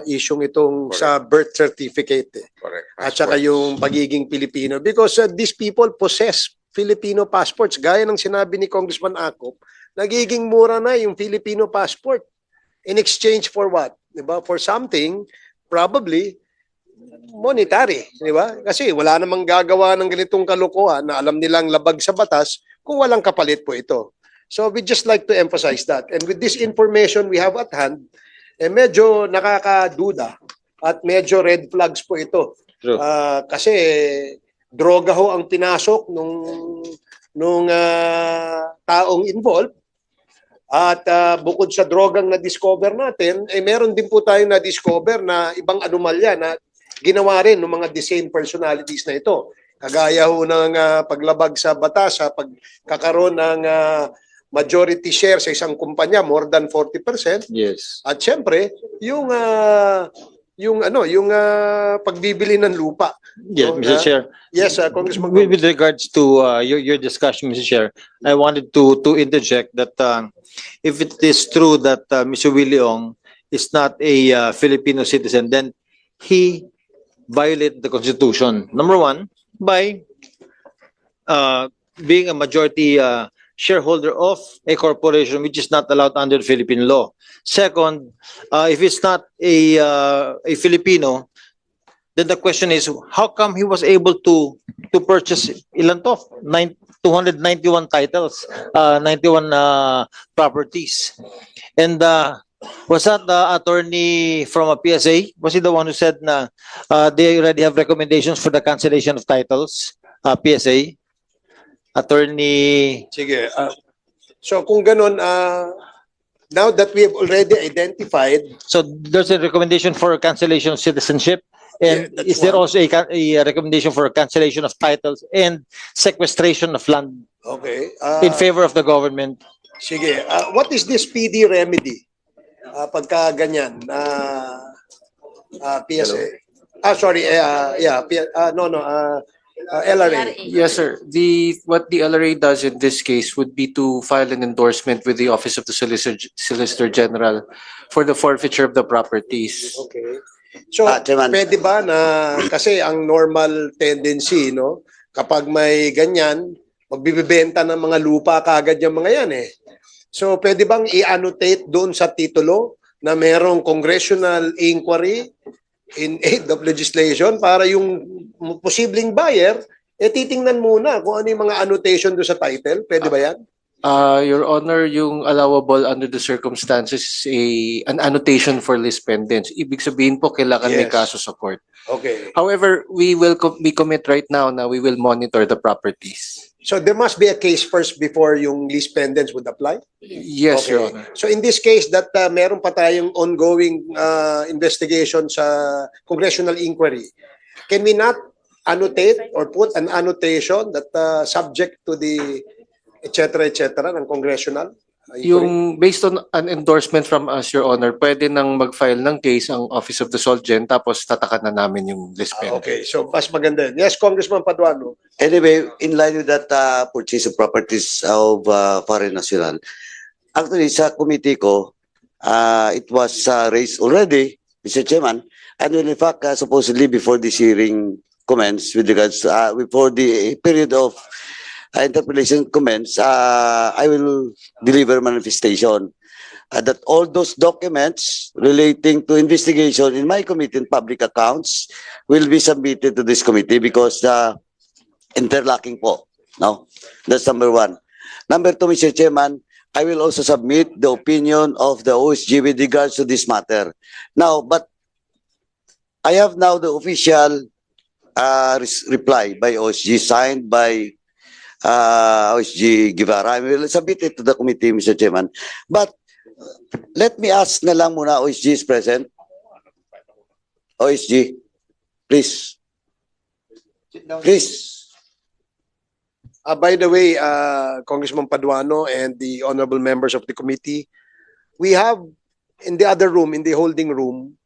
isyong itong sa birth certificate Correct. at saka yung pagiging Pilipino because these people possess Filipino passports. Gaya ng sinabi ni Congressman Akop, nagiging mura na yung Filipino passport in exchange for what? Diba? For something probably monetary, di ba? Kasi wala namang gagawa ng ganitong kalokohan na alam nilang labag sa batas kung walang kapalit po ito. So we just like to emphasize that. And with this information we have at hand, medyo nakakaduda at medyo red flags po ito. True. Kasi droga ho ang pinasok nung taong involved. At bukod sa drogang na-discover natin, meron din po tayong na-discover na ibang anomalya na ginawa rin ng mga the same personalities na ito. Kagaya ho ng paglabag sa batas, sa pagkakaroon ng majority share sa isang kumpanya, more than 40%. Yes. At syempre, yung pagbibili ng lupa. Yes, So, Mr. Chair. Yes, Congressman. With regards to your discussion, Mr. Chair, I wanted to interject that if it is true that Mr. Willie Ong is not a Filipino citizen, then he violated the Constitution. Number one, by being a majority shareholder of a corporation which is not allowed under Philippine law. Second, if it's not a Filipino, then the question is, how come he was able to purchase ilan to? 291 titles, 91 properties. And was that the attorney from a PSA? Was he the one who said na they already have recommendations for the cancellation of titles? PSA? Attorney... Sige. So kung ganun, now that we have already identified, So there's a recommendation for cancellation of citizenship, and Yeah, that's is there one. also a recommendation for cancellation of titles and sequestration of land okay. in favor of the government? Sige. What is this PD remedy? Pagka ganyan, PSA. Sorry, LRA. Yes, sir. What the LRA does in this case would be to file an endorsement with the Office of the Solicitor General for the forfeiture of the properties. Okay. So, Chairman. pwede ba na, kasi ang normal tendency, no, kapag may ganyan, magbibibenta ng mga lupa kagad yung mga yan eh. So, pwede bang i-annotate doon sa titulo na merong congressional inquiry in aid of legislation para yung posibleng buyer, titingnan muna kung ano yung mga annotation doon sa title. Pwede ba yan? Your Honor, yung allowable under the circumstances is an annotation for list pendants. Ibig sabihin po, kailangan may Yes. kaso sa court. Okay. However, we commit right now na we will monitor the properties. So, there must be a case first before yung lease pendants would apply? Yes, Okay. Your Honor. So in this case that meron pa tayong ongoing investigation sa congressional inquiry, can we not annotate or put an annotation that subject to the et cetera ng congressional inquiry? Yung based on an endorsement from us, Your Honor, pwede nang mag-file ng case ang Office of the Solgen tapos tatakan na namin yung list pendant. Okay, so mas maganda yun. Yes, Congressman Paduano. Anyway, in line with that purchase of properties of foreign national, actually sa committee ko, it was raised already, Mr. Chairman, and in fact, supposedly before this hearing commenced with regards, before the period of interpellation commence, I will deliver manifestation that all those documents relating to investigation in my committee in public accounts will be submitted to this committee because interlocking po. No? That's number one. Number two, Mr. Chairman, I will also submit the opinion of the OSG with regards to this matter. Now, but I have now the official reply by OSG signed by OSG Guevara. I will submit it to the committee, Mr. Chairman. But let me ask na lang muna, OSG is present. OSG, please. Please. By the way, Congressman Paduano and the honorable members of the committee, we have in the other room, in the holding room,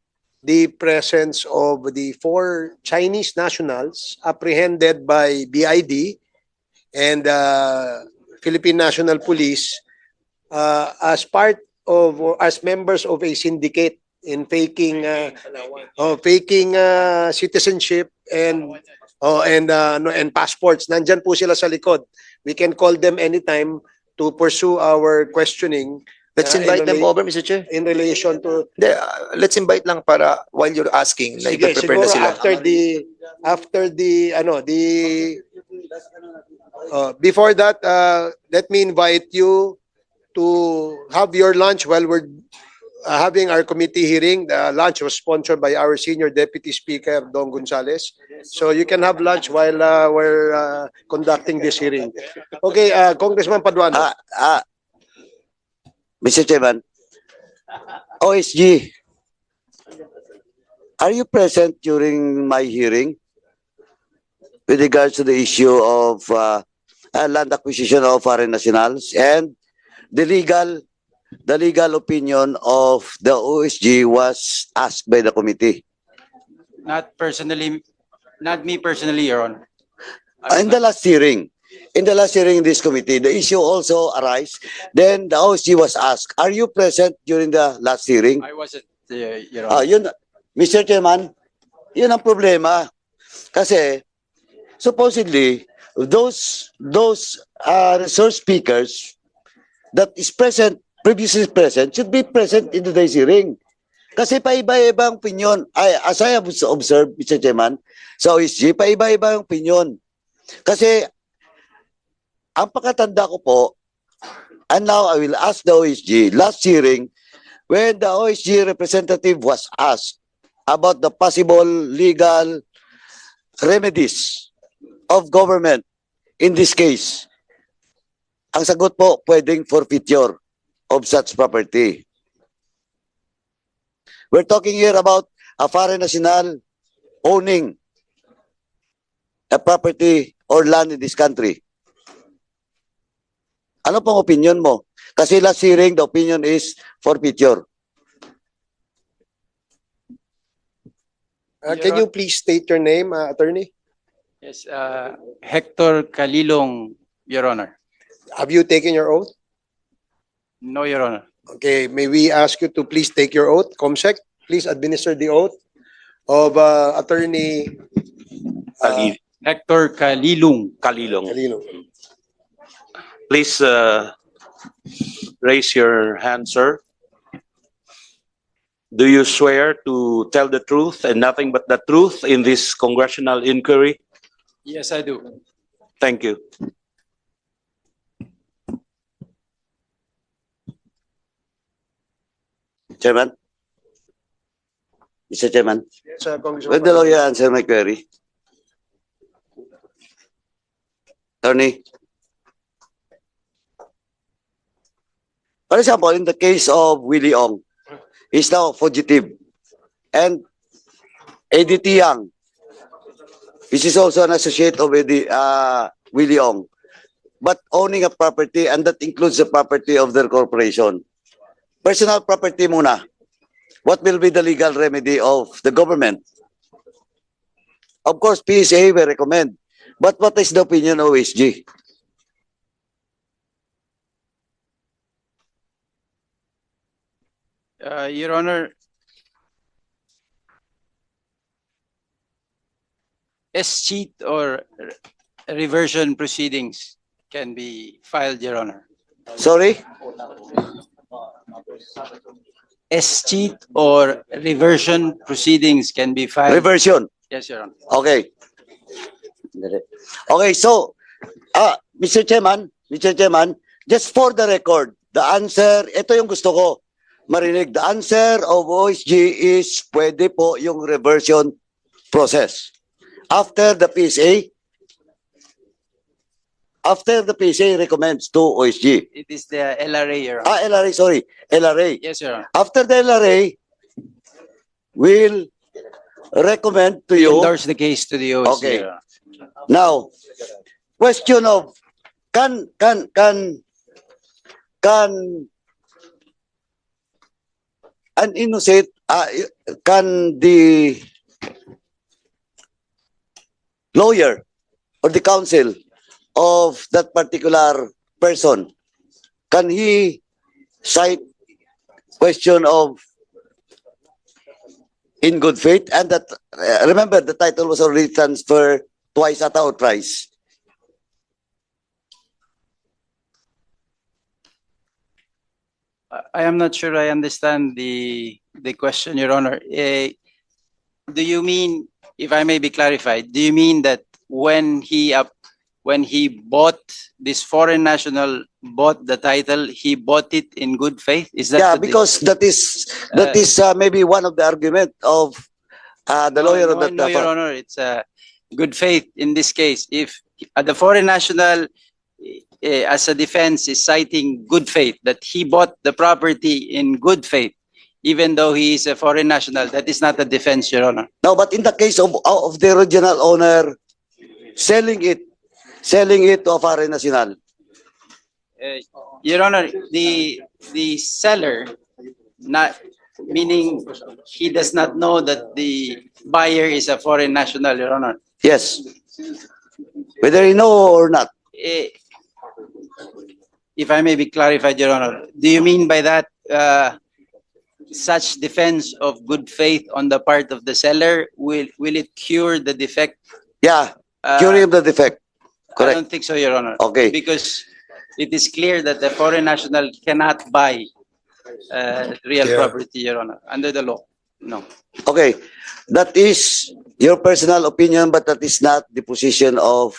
the presence of the 4 Chinese nationals apprehended by BID and Philippine National Police as part of or as members of a syndicate in faking citizenship and passports. Nandyan po sila sa likod. We can call them anytime to pursue our questioning. Let's invite them over, Mr. Chair. In relation to Let's invite lang para while you're asking, na sige, prepare na siguro sila. Before that, let me invite you to have your lunch while we're having our committee hearing. The lunch was sponsored by our Senior Deputy Speaker, Don Gonzales. So you can have lunch while we're conducting this hearing. Okay, Congressman Paduano. Mr. Chairman, OSG, are you present during my hearing with regards to the issue of land acquisition of foreign nationals and the legal opinion of the OSG was asked by the committee? Not me personally, Your Honor. In the last hearing in this committee, the issue also arise. Then the OSG was asked, are you present during the last hearing? I wasn't, Your Honor. Yun, Mr. Chairman, yun ang problema. Kasi, supposedly, those resource speakers that is present, previously present, should be present in today's hearing. Kasi paiba-iba ang opinion. As I have observed, Mr. Chairman, sa OSG, paiba-iba ang opinion. Kasi, ang pagkatanda ko po, and now I will ask the OSG, last hearing, when the OSG representative was asked about the possible legal remedies of government in this case, ang sagot po, pwedeng forfeiture of such property. We're talking here about a foreign national owning a property or land in this country. Ano pong opinion mo? Kasi last hearing, the opinion is forfeiture. Can you please state your name, attorney? Yes, Hector Calilong, Your Honor. Have you taken your oath? No, Your Honor. Okay, may we ask you to please take your oath? Comsec, please administer the oath of attorney Hector Calilong. Kalilong. Calilong. Please raise your hand, sir. Do you swear to tell the truth and nothing but the truth in this congressional inquiry? Yes, I do. Thank you. Chairman? Mr. Chairman? Yes, Congressman. Will the lawyer answer my query? Attorney? For example, in the case of Willie Ong, he's now fugitive. And ADT Yang, this is also an associate of Willie Ong, but owning a property, and that includes the property of their corporation. Personal property muna. What will be the legal remedy of the government? Of course, PSA will recommend. But what is the opinion of OSG? Your Honor, escheat or reversion proceedings can be filed, Your Honor. Sorry? Escheat or reversion proceedings can be filed. Reversion. Yes, Your Honor. Okay. Okay, so, Mr. Chairman, just for the record, the answer, ito yung gusto ko marinig. The answer of OSG is pwede po yung reversion process. After the PSA recommends to OSG. It is the LRA, Your Honor. LRA, sorry. LRA. Yes, Your Honor. After the LRA, will recommend to you. Endorse the case to the OSG, Okay. Your Honor. Now, question of can an innocent, can the lawyer or the counsel of that particular person, can he cite question of in good faith? And that, remember, the title was already transferred twice at or thrice. I am not sure I understand the question, Your Honor. Do you mean, if I may be clarified, do you mean that when he bought, this foreign national bought the title, he bought it in good faith? Is that Yeah, the- because that is maybe one of the argument of the lawyer of that. No, Your Honor, it's good faith in this case. If the foreign national, as a defense, is citing good faith, that he bought the property in good faith, even though he is a foreign national, that is not a defense, Your Honor. No, but in the case of the original owner selling it to a foreign national. Your Honor, the seller, not meaning he does not know that the buyer is a foreign national, Your Honor. Yes. Whether he know or not. If I may be clarified, Your Honor, do you mean by that such defense of good faith on the part of the seller, will it cure the defect? Yeah, curing the defect. I Correct. don't think so, Your Honor. Okay. Because it is clear that the foreign national cannot buy real Yeah. property, Your Honor, under the law. No. Okay. That is your personal opinion, but that is not the position of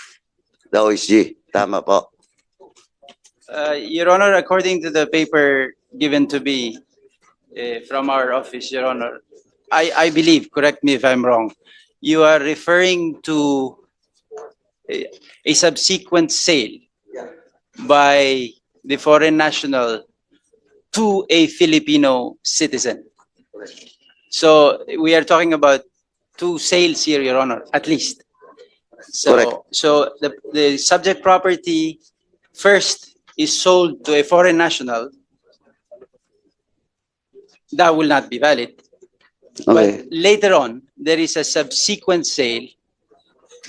the OSG. Tama po. Your Honor, according to the paper given to me from our office, Your Honor, I believe, correct me if I'm wrong, you are referring to a subsequent sale by the foreign national to a Filipino citizen. So we are talking about two sales here, Your Honor, at least. Correct. So the subject property first is sold to a foreign national. That will not be valid. Okay. But later on, there is a subsequent sale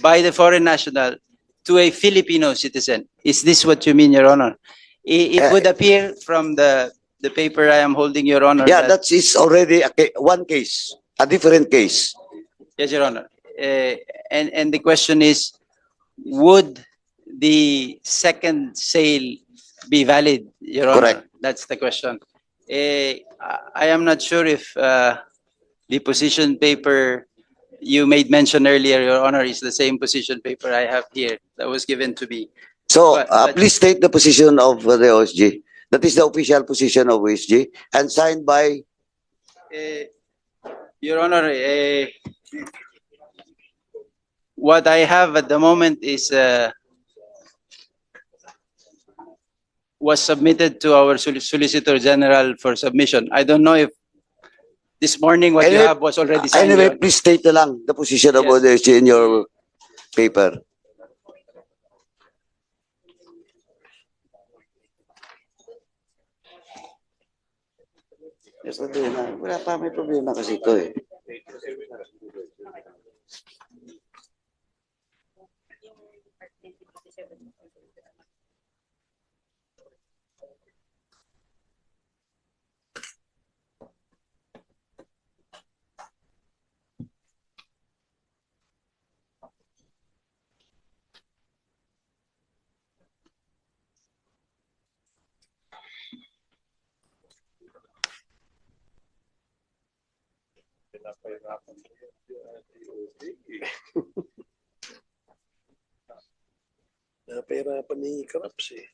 by the foreign national to a Filipino citizen. Is this what you mean, Your Honor? It would appear from the paper I am holding, Your Honor. Yeah, that is already one case, a different case. Yes, Your Honor. And the question is, would the second sale be valid, Your Honor? Correct. That's the question. I am not sure if the position paper you made mention earlier, Your Honor, is the same position paper I have here that was given to me. So But- please state the position of the OSG. That is the official position of OSG and signed by. Your Honor, what I have at the moment is was submitted to our Solicitor General for submission. I don't know if this morning what you Anyway- have was already signed. Anyway, Your Honor. please state na lang the position of Yes. OSG in your paper. Yes, wala pa, may problema kasi ito eh. Napahirapan ni Karaps eh.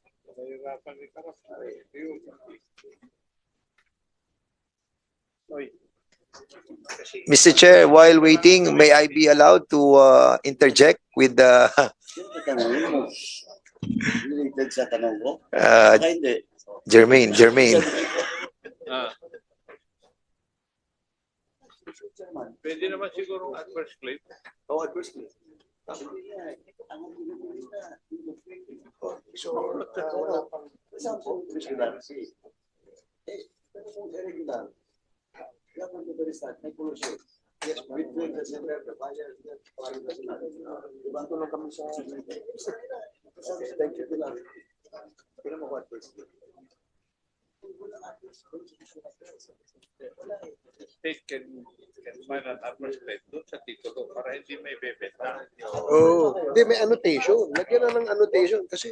Mr. Chair, while waiting, may I be allowed to interject with the Related sa tanong ko? uh, Baka hindi. Jermaine? Pwede naman siguro adverse claim. Oh, adverse claim. State can file an adverse claim doon sa titulo para hindi may bebenta. Oh, hindi, may annotation. Lagyan na ng annotation kasi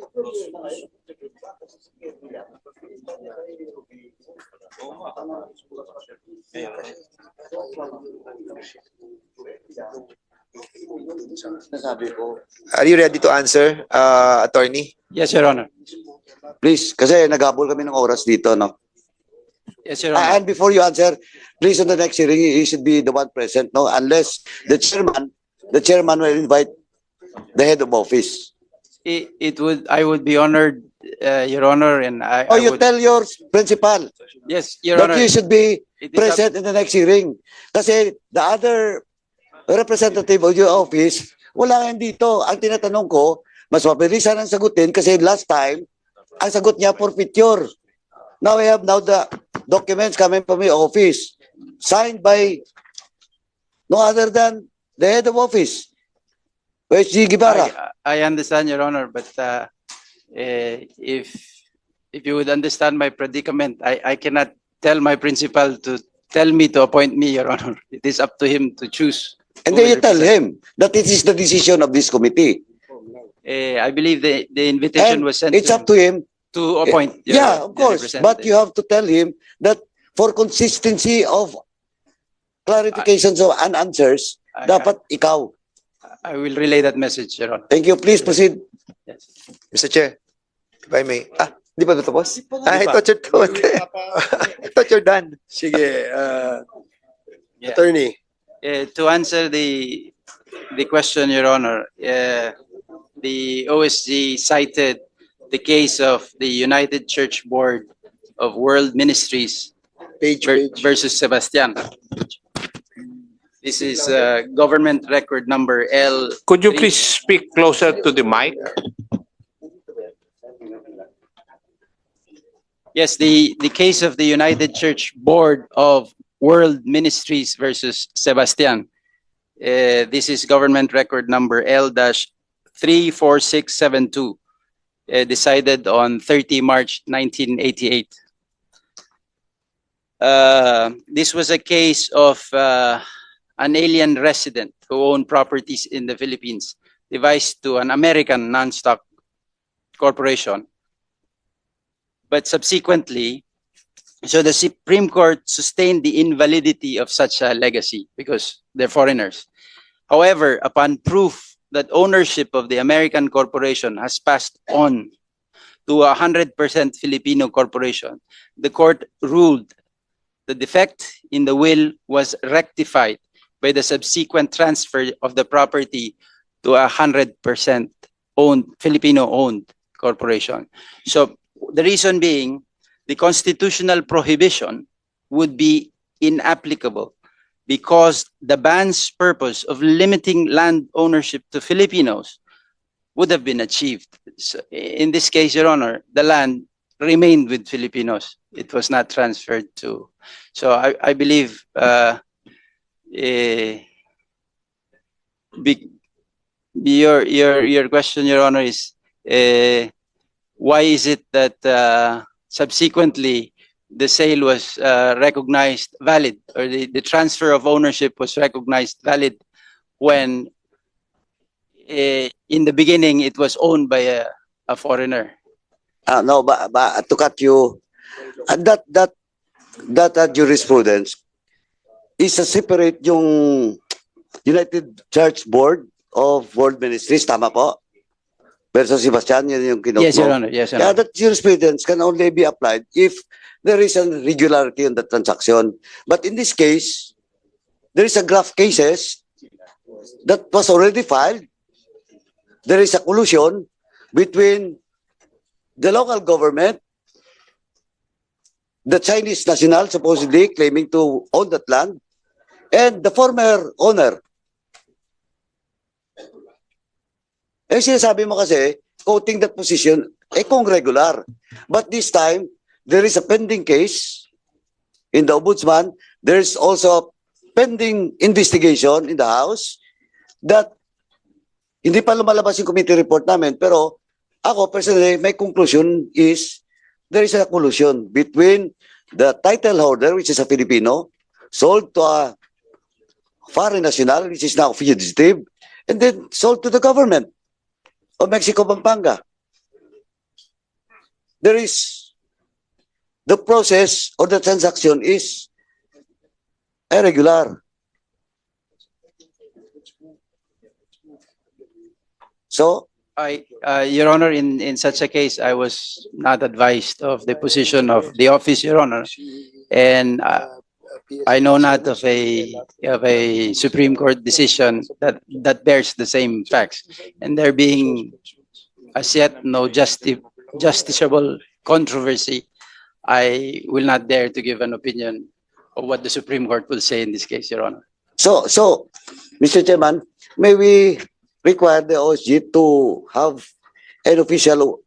Nasabi ko. Are you ready to answer, attorney? Yes, Your Honor. Please, kasi naghabol kami ng oras dito, no? Yes, Your Honor. And before you answer, please on the next hearing, he should be the one present, no? Unless the chairman will invite the head of office. I would be honored, Your Honor, and Oh, I you would, tell your principal yes, Your that Honor. you should be It is up- present in the next hearing. Kasi the other representative of your office, wala yan dito. Ang tinatanong ko, mas mabilis ang sagutin kasi last time, ang sagot niya forfeiture. Now we have the documents coming from your office, signed by no other than the head of office, OSG Guevara. I understand, Your Honor, but if you would understand my predicament, I cannot tell my principal to tell me to appoint me, Your Honor. It is up to him to choose. And who then you will tell represent. him that it is the decision of this committee. I believe the invitation And was sent it's up to him. to appoint. Your Yeah, Honor, of the course. But you representative. have to tell him that for consistency of clarifications and answers, dapat ikaw. I will relay that message, Your Honor. Thank you. Please proceed. Yes. Mr. Chair, if I may. Di ba tapos? I thought you're done. sige, Yeah. attorney. To answer the question, Your Honor, the OSG cited the case of the United Church Board of World Ministries Page. versus Sebastian. This is government record number L. Could you please speak closer to the mic? Yes, the case of the United Church Board of World Ministries versus Sebastian. This is government record number L-34672, decided on 30 March 1988. This was a case of an alien resident who owned properties in the Philippines, devised to an American non-stock corporation. But subsequently, so the Supreme Court sustained the invalidity of such a legacy because they're foreigners. However, upon proof that ownership of the American corporation has passed on to a 100% Filipino corporation, the court ruled the defect in the will was rectified by the subsequent transfer of the property to a 100% owned, Filipino-owned corporation. So the reason being, the constitutional prohibition would be inapplicable because the ban's purpose of limiting land ownership to Filipinos would have been achieved. So in this case, Your Honor, the land remained with Filipinos. It was not transferred to. So I believe your question, Your Honor, is why is it that subsequently the sale was recognized valid, or the transfer of ownership was recognized valid when in the beginning it was owned by a foreigner? No, but to cut you, that jurisprudence is a separate yung United Church Board of World Ministries, tama po? Versus Sebastian, yun yung kinote Yes, Your mo. Honor. Yes, Your Yeah, Honor. that jurisprudence can only be applied if there is a regularity in the transaction. But in this case, there is a graph cases that was already filed. There is a collusion between the local government, the Chinese national supposedly claiming to own that land, and the former owner. Eh, sinasabi mo kasi, quoting that position, kung regular. But this time, there is a pending case in the Ombudsman. There's also a pending investigation in the House that hindi pa lumalabas yung committee report namin. Pero ako, personally, my conclusion is there is a collusion between the title holder, which is a Filipino, sold to a foreign national, which is now fugitive, and then sold to the government of Mexico, Pampanga. There is, the process or the transaction is irregular. So, Your Honor, in such a case, I was not advised of the position of the office, Your Honor. And I know not of a Supreme Court decision that bears the same facts. And there being as yet no justiciable controversy, I will not dare to give an opinion of what the Supreme Court will say in this case, Your Honor. So, Mr. Chairman, may we require the OSG to have an official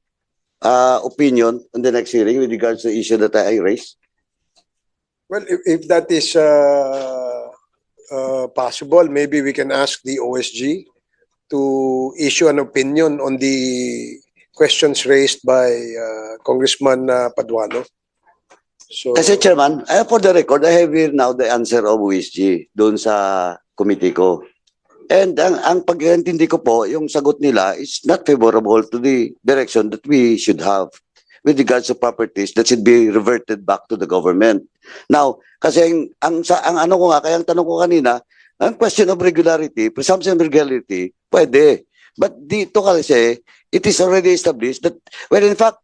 opinion on the next hearing with regards to the issue that I raised? Well, if that is possible, maybe we can ask the OSG to issue an opinion on the questions raised by Congressman Paduano. So, Kasi Chairman, for the record, I have here now the answer of OSG doon sa committee ko. And ang pag-intindi ko po, yung sagot nila is not favorable to the direction that we should have with regards to properties that should be reverted back to the government. Now, kasi ang ano ko nga, kaya ang tanong ko kanina, ang question of regularity, presumption of regularity, pwede. But dito kasi, it is already established that, when in fact,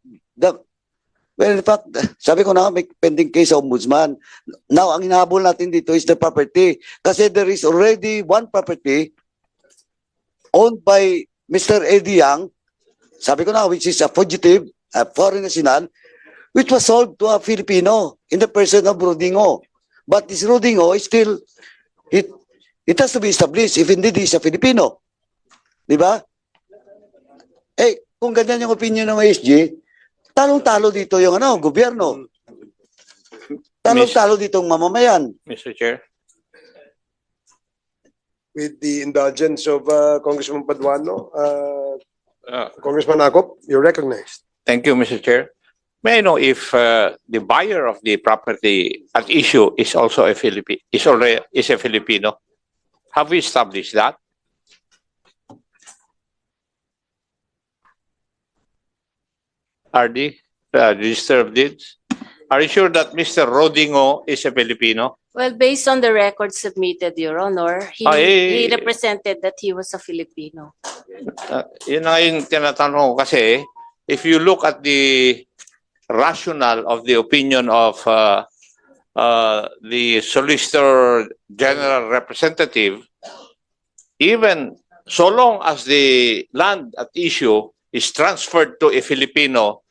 sabi ko na may pending case sa Ombudsman. Now, ang hinahabol natin dito is the property. Kasi there is already one property owned by Mr. Eddie Yang, sabi ko na, which is a fugitive, a foreign national, which was sold to a Filipino in the person of Rodingo. But this Rodingo is still, it has to be established if indeed he's a Filipino. Di ba? Eh, kung ganyan yung opinion ng OSG, talong-talo dito yung gobyerno. Talong-talo dito ang mamamayan. Mr. Chair. with the indulgence of Congressman Paduano, Congressman Akop, you're recognized. Thank you, Mr. Chair. May I know if the buyer of the property at issue is also a Filipino? Have we established that? RD, Register of Deeds. Are you sure that Mr. Rodingo is a Filipino? Well, based on the record submitted, Your Honor, he represented that he was a Filipino. Yun na yung tinatanong ko kasi, if you look at the rationale of the opinion of the Solicitor General Representative, even so long as the land at issue is transferred to a Filipino,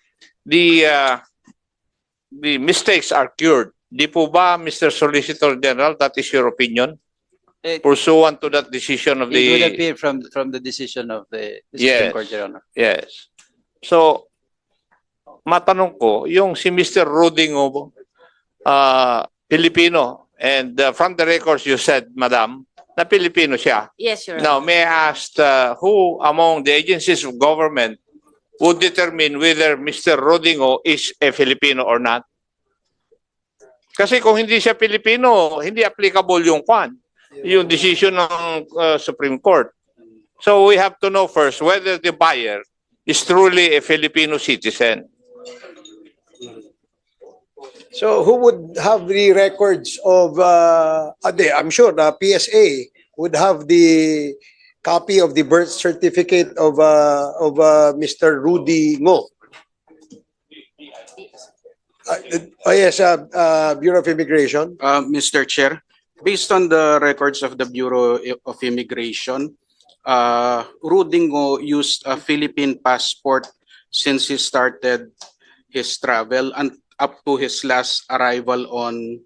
the mistakes are cured. Di po ba, Mr. Solicitor General, that is your opinion? Pursuant to that decision of the... It would appear from the decision of the Supreme Court, Your Honor. Yes. So, matanong ko, yung si Mr. Rodingo, Filipino, and from the records you said, Madam, na Filipino siya. Yes, Your Honor. Now, may I ask who among the agencies of government would determine whether Mr. Rodingo is a Filipino or not? Kasi kung hindi siya Filipino, hindi applicable yung decision ng Supreme Court. So we have to know first whether the buyer is truly a Filipino citizen. So who would have the records of, I'm sure the PSA would have the copy of the birth certificate of Mr. Rudy Ngo. Yes, Bureau of Immigration. Mr. Chair, based on the records of the Bureau of Immigration, Rudy Ngo used a Philippine passport since he started his travel and up to his last arrival on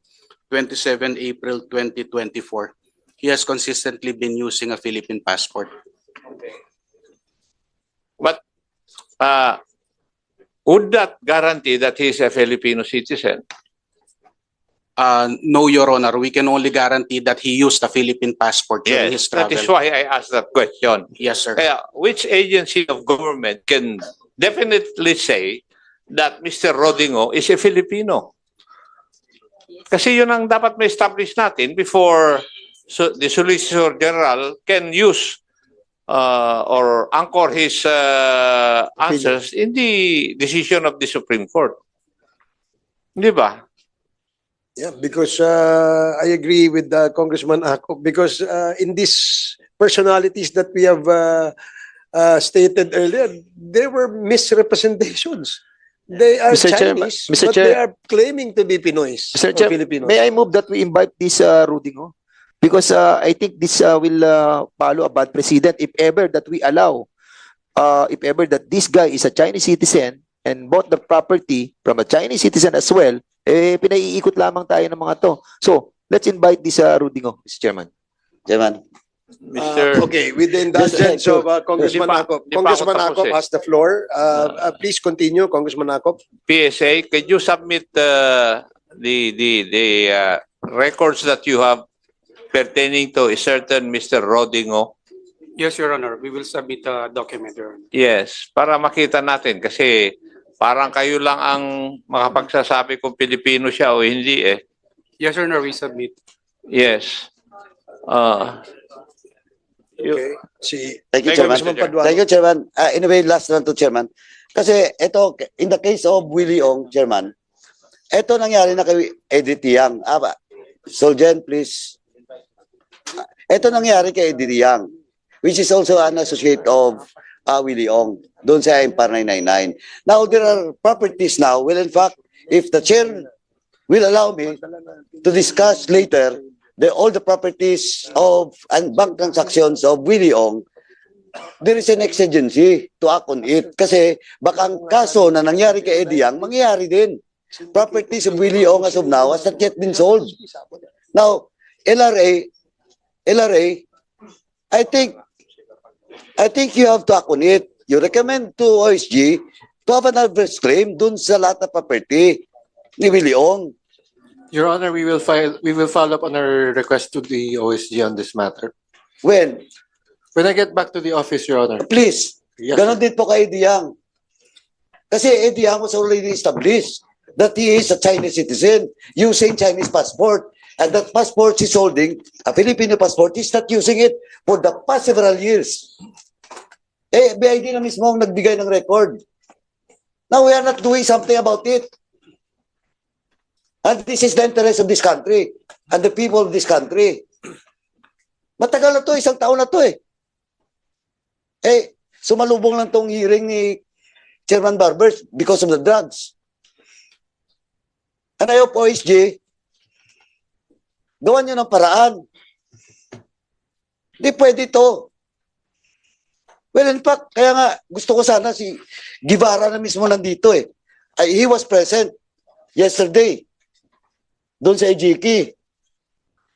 27 April 2024. He has consistently been using a Philippine passport. would that guarantee that he is a Filipino citizen? No, Your Honor, we can only guarantee that he used a Philippine passport during his Yes, that travel. is why I asked that question. Yes, sir. Kaya, which agency of government can definitely say that Mr. Rodingo is a Filipino? Kasi yun ang dapat may establish natin before the Solicitor General can use or anchor his answers in the decision of the Supreme Court. Di ba? Yeah, because I agree with Congressman Ako, because in these personalities that we have stated earlier, there were misrepresentations. They are Mr. Chairman, Chinese, Mr. but Chair- they are claiming to be Pinoys Mr. or Chair, Filipinos. may I move that we invite this Rudingo? Because I think this will follow a bad precedent if ever that we allow, if ever that this guy is a Chinese citizen and bought the property from a Chinese citizen as well, pinaiikot lamang tayo ng mga to. So, let's invite this Rudingo, Mr. Chairman. Chairman. Mr. Okay, with the indulgence of Congressman Hindi pa- Akop. hindi pa Congressman ako tapos Akop eh. has the floor. Please continue, Congressman Akop. PSA, could you submit the records that you have pertaining to a certain Mr. Rodingo? Yes, Your Honor. We will submit a document, Your Honor. Yes, para makita natin kasi parang kayo lang ang makapagsasabi kung Pilipino siya o hindi eh. Yes, Your Honor. We submit. Yes. Okay. Thank you, Thank you, Chairman. Mr. Chair. Thank you, Chairman. In a way, last one to Chairman. Kasi ito, in the case of Willie Ong, Chairman, ito nangyari na kay Edith Yang. Soljen, please. Ito nangyari kay Edith Yang, which is also an associate of Willie Ong, doon sa Empire 999. Now, there are properties now. Well, in fact, if the Chair will allow me to discuss later all the properties of and bank transactions of Willie Ong, there is an exigency to act on it. Kasi baka ang kaso na nangyari kay Eddie Yang, mangyayari din. Properties of Willie Ong as of now has not yet been sold. Now, LRA, I think you have to act on it. You recommend to OSG to have an adverse claim dun sa lahat na property ni Willie Ong. Your Honor, we will follow up on our request to the OSG on this matter. When? When I get back to the office, Your Honor. Please. Yes, Ganon din po kay Eddie Yang. Kasi Eddie Yang was already established that he is a Chinese citizen using Chinese passport. And that passport he's holding, a Filipino passport, he's not using it for the past several years. BID na mismo ang nagbigay ng record. Now we are not doing something about it. And this is the interest of this country and the people of this country. Matagal na to, isang taon na to eh. Sumalubong lang tong hearing ni Chairman Barbers because of the drugs. And I hope OSG, gawan nyo ng paraan. Hindi pwede to. Well, in fact, kaya nga gusto ko sana si Guevara na mismo nandito eh. He was present yesterday doon sa EJK.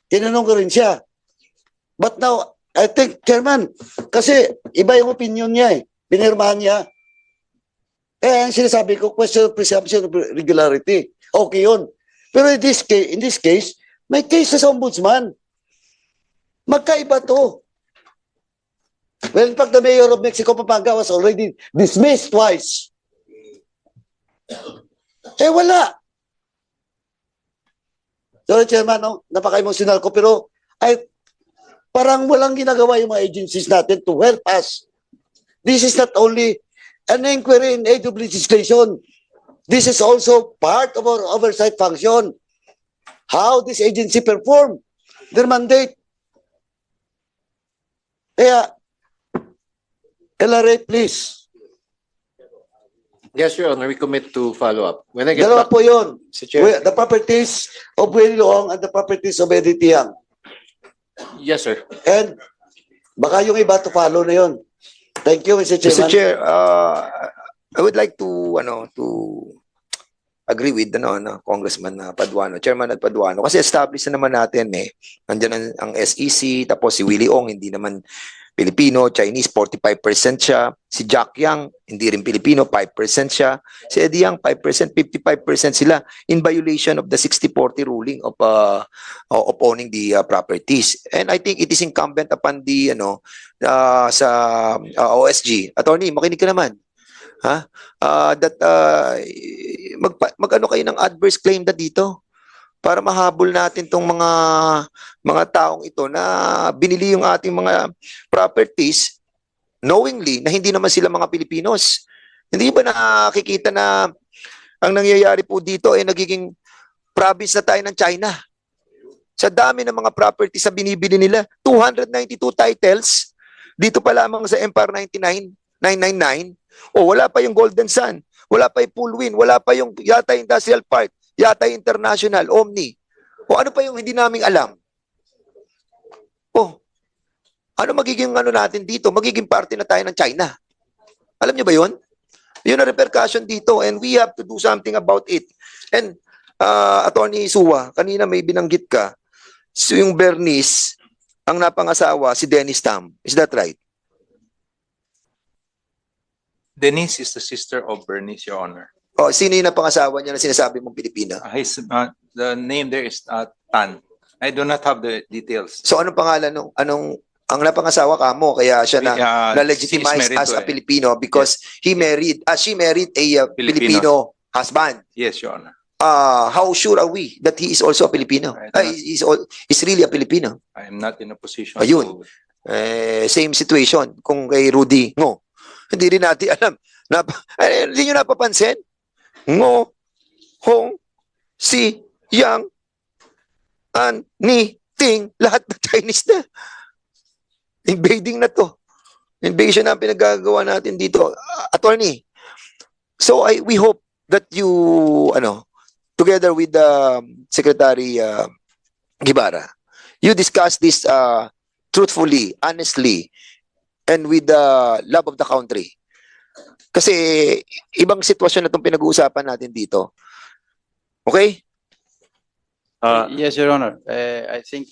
Tinanong ko rin siya. But now, I think, Chairman, kasi iba yung opinion niya eh. Pinirmahan niya. Ang sinasabi ko, question of presumption of regularity. Okay yun. Pero in this case, may case sa ombudsman. Magkaiba to. Well, in fact, the mayor of Mexico, Pampanga, was already dismissed twice. Wala. Sorry, Chairman, no? Napaka-emotional ko, pero parang walang ginagawa yung mga agencies natin to help us. This is not only an inquiry in aid of legislation. This is also part of our oversight function. How this agency perform their mandate. Kaya, LRA, please. Yes, Your Honor, we commit to follow up. When I get Dalawa back, po yun. Mr. Chair. The properties of Willie Ong and the properties of Edith Yang. Yes, sir. And baka yung iba to follow na yun. Thank you, Mr. Chairman. Mr. Chair, I would like to agree with Congressman Paduano, Chairman Paduano, kasi established na naman natin nandiyan ang SEC, tapos si Willie Ong hindi naman Pilipino, Chinese 45% siya, si Jack Yang hindi rin Pilipino, 5% siya, si Eddie Yang 5%, 55% sila in violation of the 60-40 ruling of owning the properties. And I think it is incumbent upon the sa OSG. Attorney, makinig ka naman. That mag-ano kayo ng adverse claim dito para mahabol natin tong mga taong ito na binili yung ating mga properties knowingly na hindi naman sila mga Pilipinos. Hindi ba nakikita na ang nangyayari po dito ay nagiging province na tayo ng China? Sa dami ng mga properties na binibili nila, 292 titles dito pa lamang sa Empire 999. O wala pa yung Golden Sun, wala pa yung Poolwin, wala pa yung Yatay Industrial Park, Yatay International, Omni. O ano pa yung hindi naming alam? O, ano magiging natin dito? Magiging parte na tayo ng China. Alam niyo ba yun? Yun ang repercussion dito and we have to do something about it. And Attorney Suwa, kanina may binanggit ka, so yung Bernice, ang napangasawa, si Dennis Tam. Is that right? Denise is the sister of Bernice, Your Honor. O, sino yung napangasawa niya na sinasabi mong Pilipina? The name there is Tan. I do not have the details. So anong pangalan ang napangasawa ka mo kaya siya na-legitimize as a Filipino because she married a Filipino husband. Yes, Your Honor. How sure are we that he is also a Filipino? He's really a Filipino. I am not in a position Ayun. Same situation kung kay Rudy Ngo. Hindi rin natin alam. Hindi nyo napapansin? Ngo, Hong, Si, Yang, An, Ni, Ting, lahat na Chinese na. Invading na to. Invasion na ang pinagagawa natin dito. Attorney, so we hope that you, together with Secretary Guevara, you discuss this truthfully, honestly, and with the love of the country. Kasi ibang sitwasyon na itong pinag-uusapan natin dito. Okay? Yes, Your Honor. I think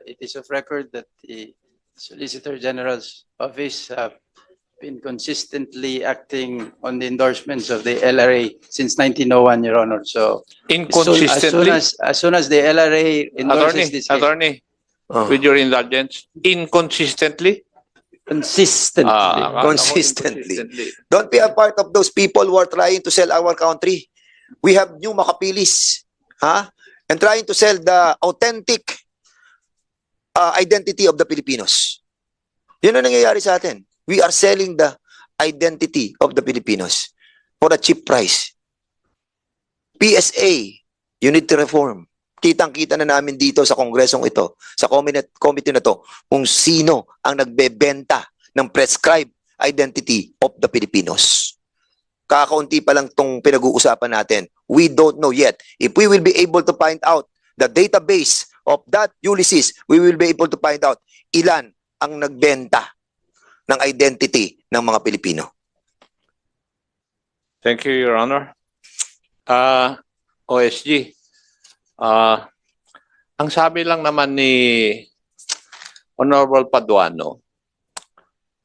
it is of record that the Solicitor General's office have been consistently acting on the endorsements of the LRA since 1901, Your Honor. So Inconsistently? as soon as the LRA endorses this case, Attorney, with your indulgence, inconsistently? consistently. Don't be a part of those people who are trying to sell our country. We have new Makapilis, and trying to sell the authentic identity of the Filipinos. Yun ang nangyayari sa atin. We are selling the identity of the Filipinos for a cheap price. PSA, you need to reform. Kitang-kita na namin dito sa kongresong ito, sa committee na to, kung sino ang nagbebenta ng prescribed identity of the Filipinos. Kakaunti pa lang itong pinag-uusapan natin. We don't know yet. If we will be able to find out the database of that Ulysses, we will be able to find out ilan ang nagbenta ng identity ng mga Pilipino. Thank you, Your Honor. OSG. Ang sabi lang naman ni Honorable Paduano,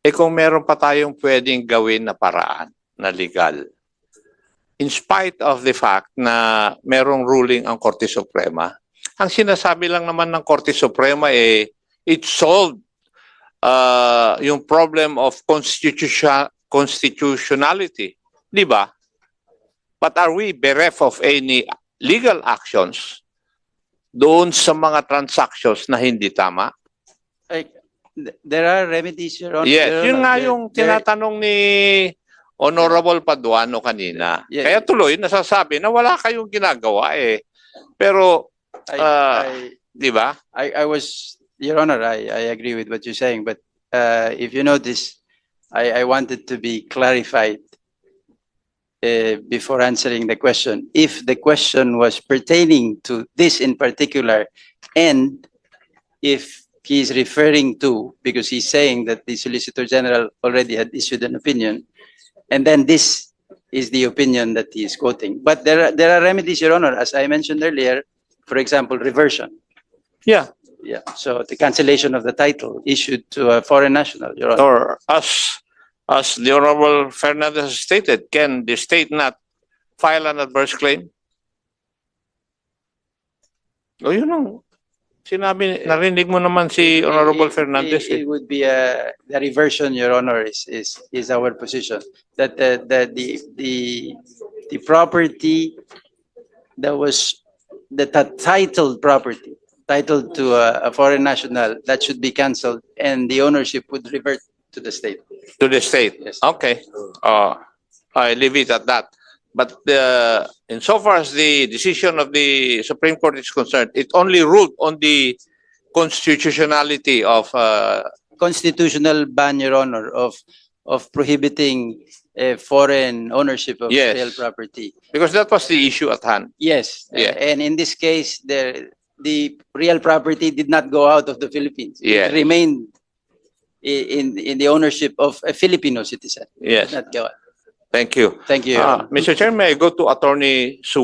kung meron pa tayong pwedeng gawin na paraan na legal, in spite of the fact na merong ruling ang Korte Suprema, ang sinasabi lang naman ng Korte Suprema it solved yung problem of constitutionality. Di ba? But are we bereft of any legal actions doon sa mga transactions na hindi tama? There are remedies, Your Honor. Yes, yun nga yung tinatanong ni Honorable Paduano kanina. Yeah. Kaya tuloy, nasasabi na wala kayong ginagawa Pero, di ba? I was, Your Honor, I agree with what you're saying, but if you notice, I wanted to be clarified before answering the question. If the question was pertaining to this in particular, and if he's referring to, because he's saying that the Solicitor General already had issued an opinion, and then this is the opinion that he is quoting. But there are remedies, Your Honor, as I mentioned earlier, for example, reversion. Yeah. Yeah, so the cancellation of the title issued to a foreign national, Your Honor. Or as the Honorable Fernandez stated, can the state not file an adverse claim? O yun ang sinabi, narinig mo naman si Honorable Fernandez. It would be the reversion, Your Honor, is our position. That the property that was the titled property, titled to a foreign national, that should be canceled and the ownership would revert to the state. To the state? Yes. Okay. I leave it at that. But insofar as the decision of the Supreme Court is concerned, it only ruled on the constitutionality of Constitutional ban, Your Honor, of prohibiting foreign ownership of Yes. real property. because that was the issue at hand. Yes, Yeah. and in this case, the real property did not go out of the Philippines. Yeah. It remained in the ownership of a Filipino citizen. Yes. Not go out. Thank you. Thank you. Your Honor. Mr. Chair, may I go to Attorney Su?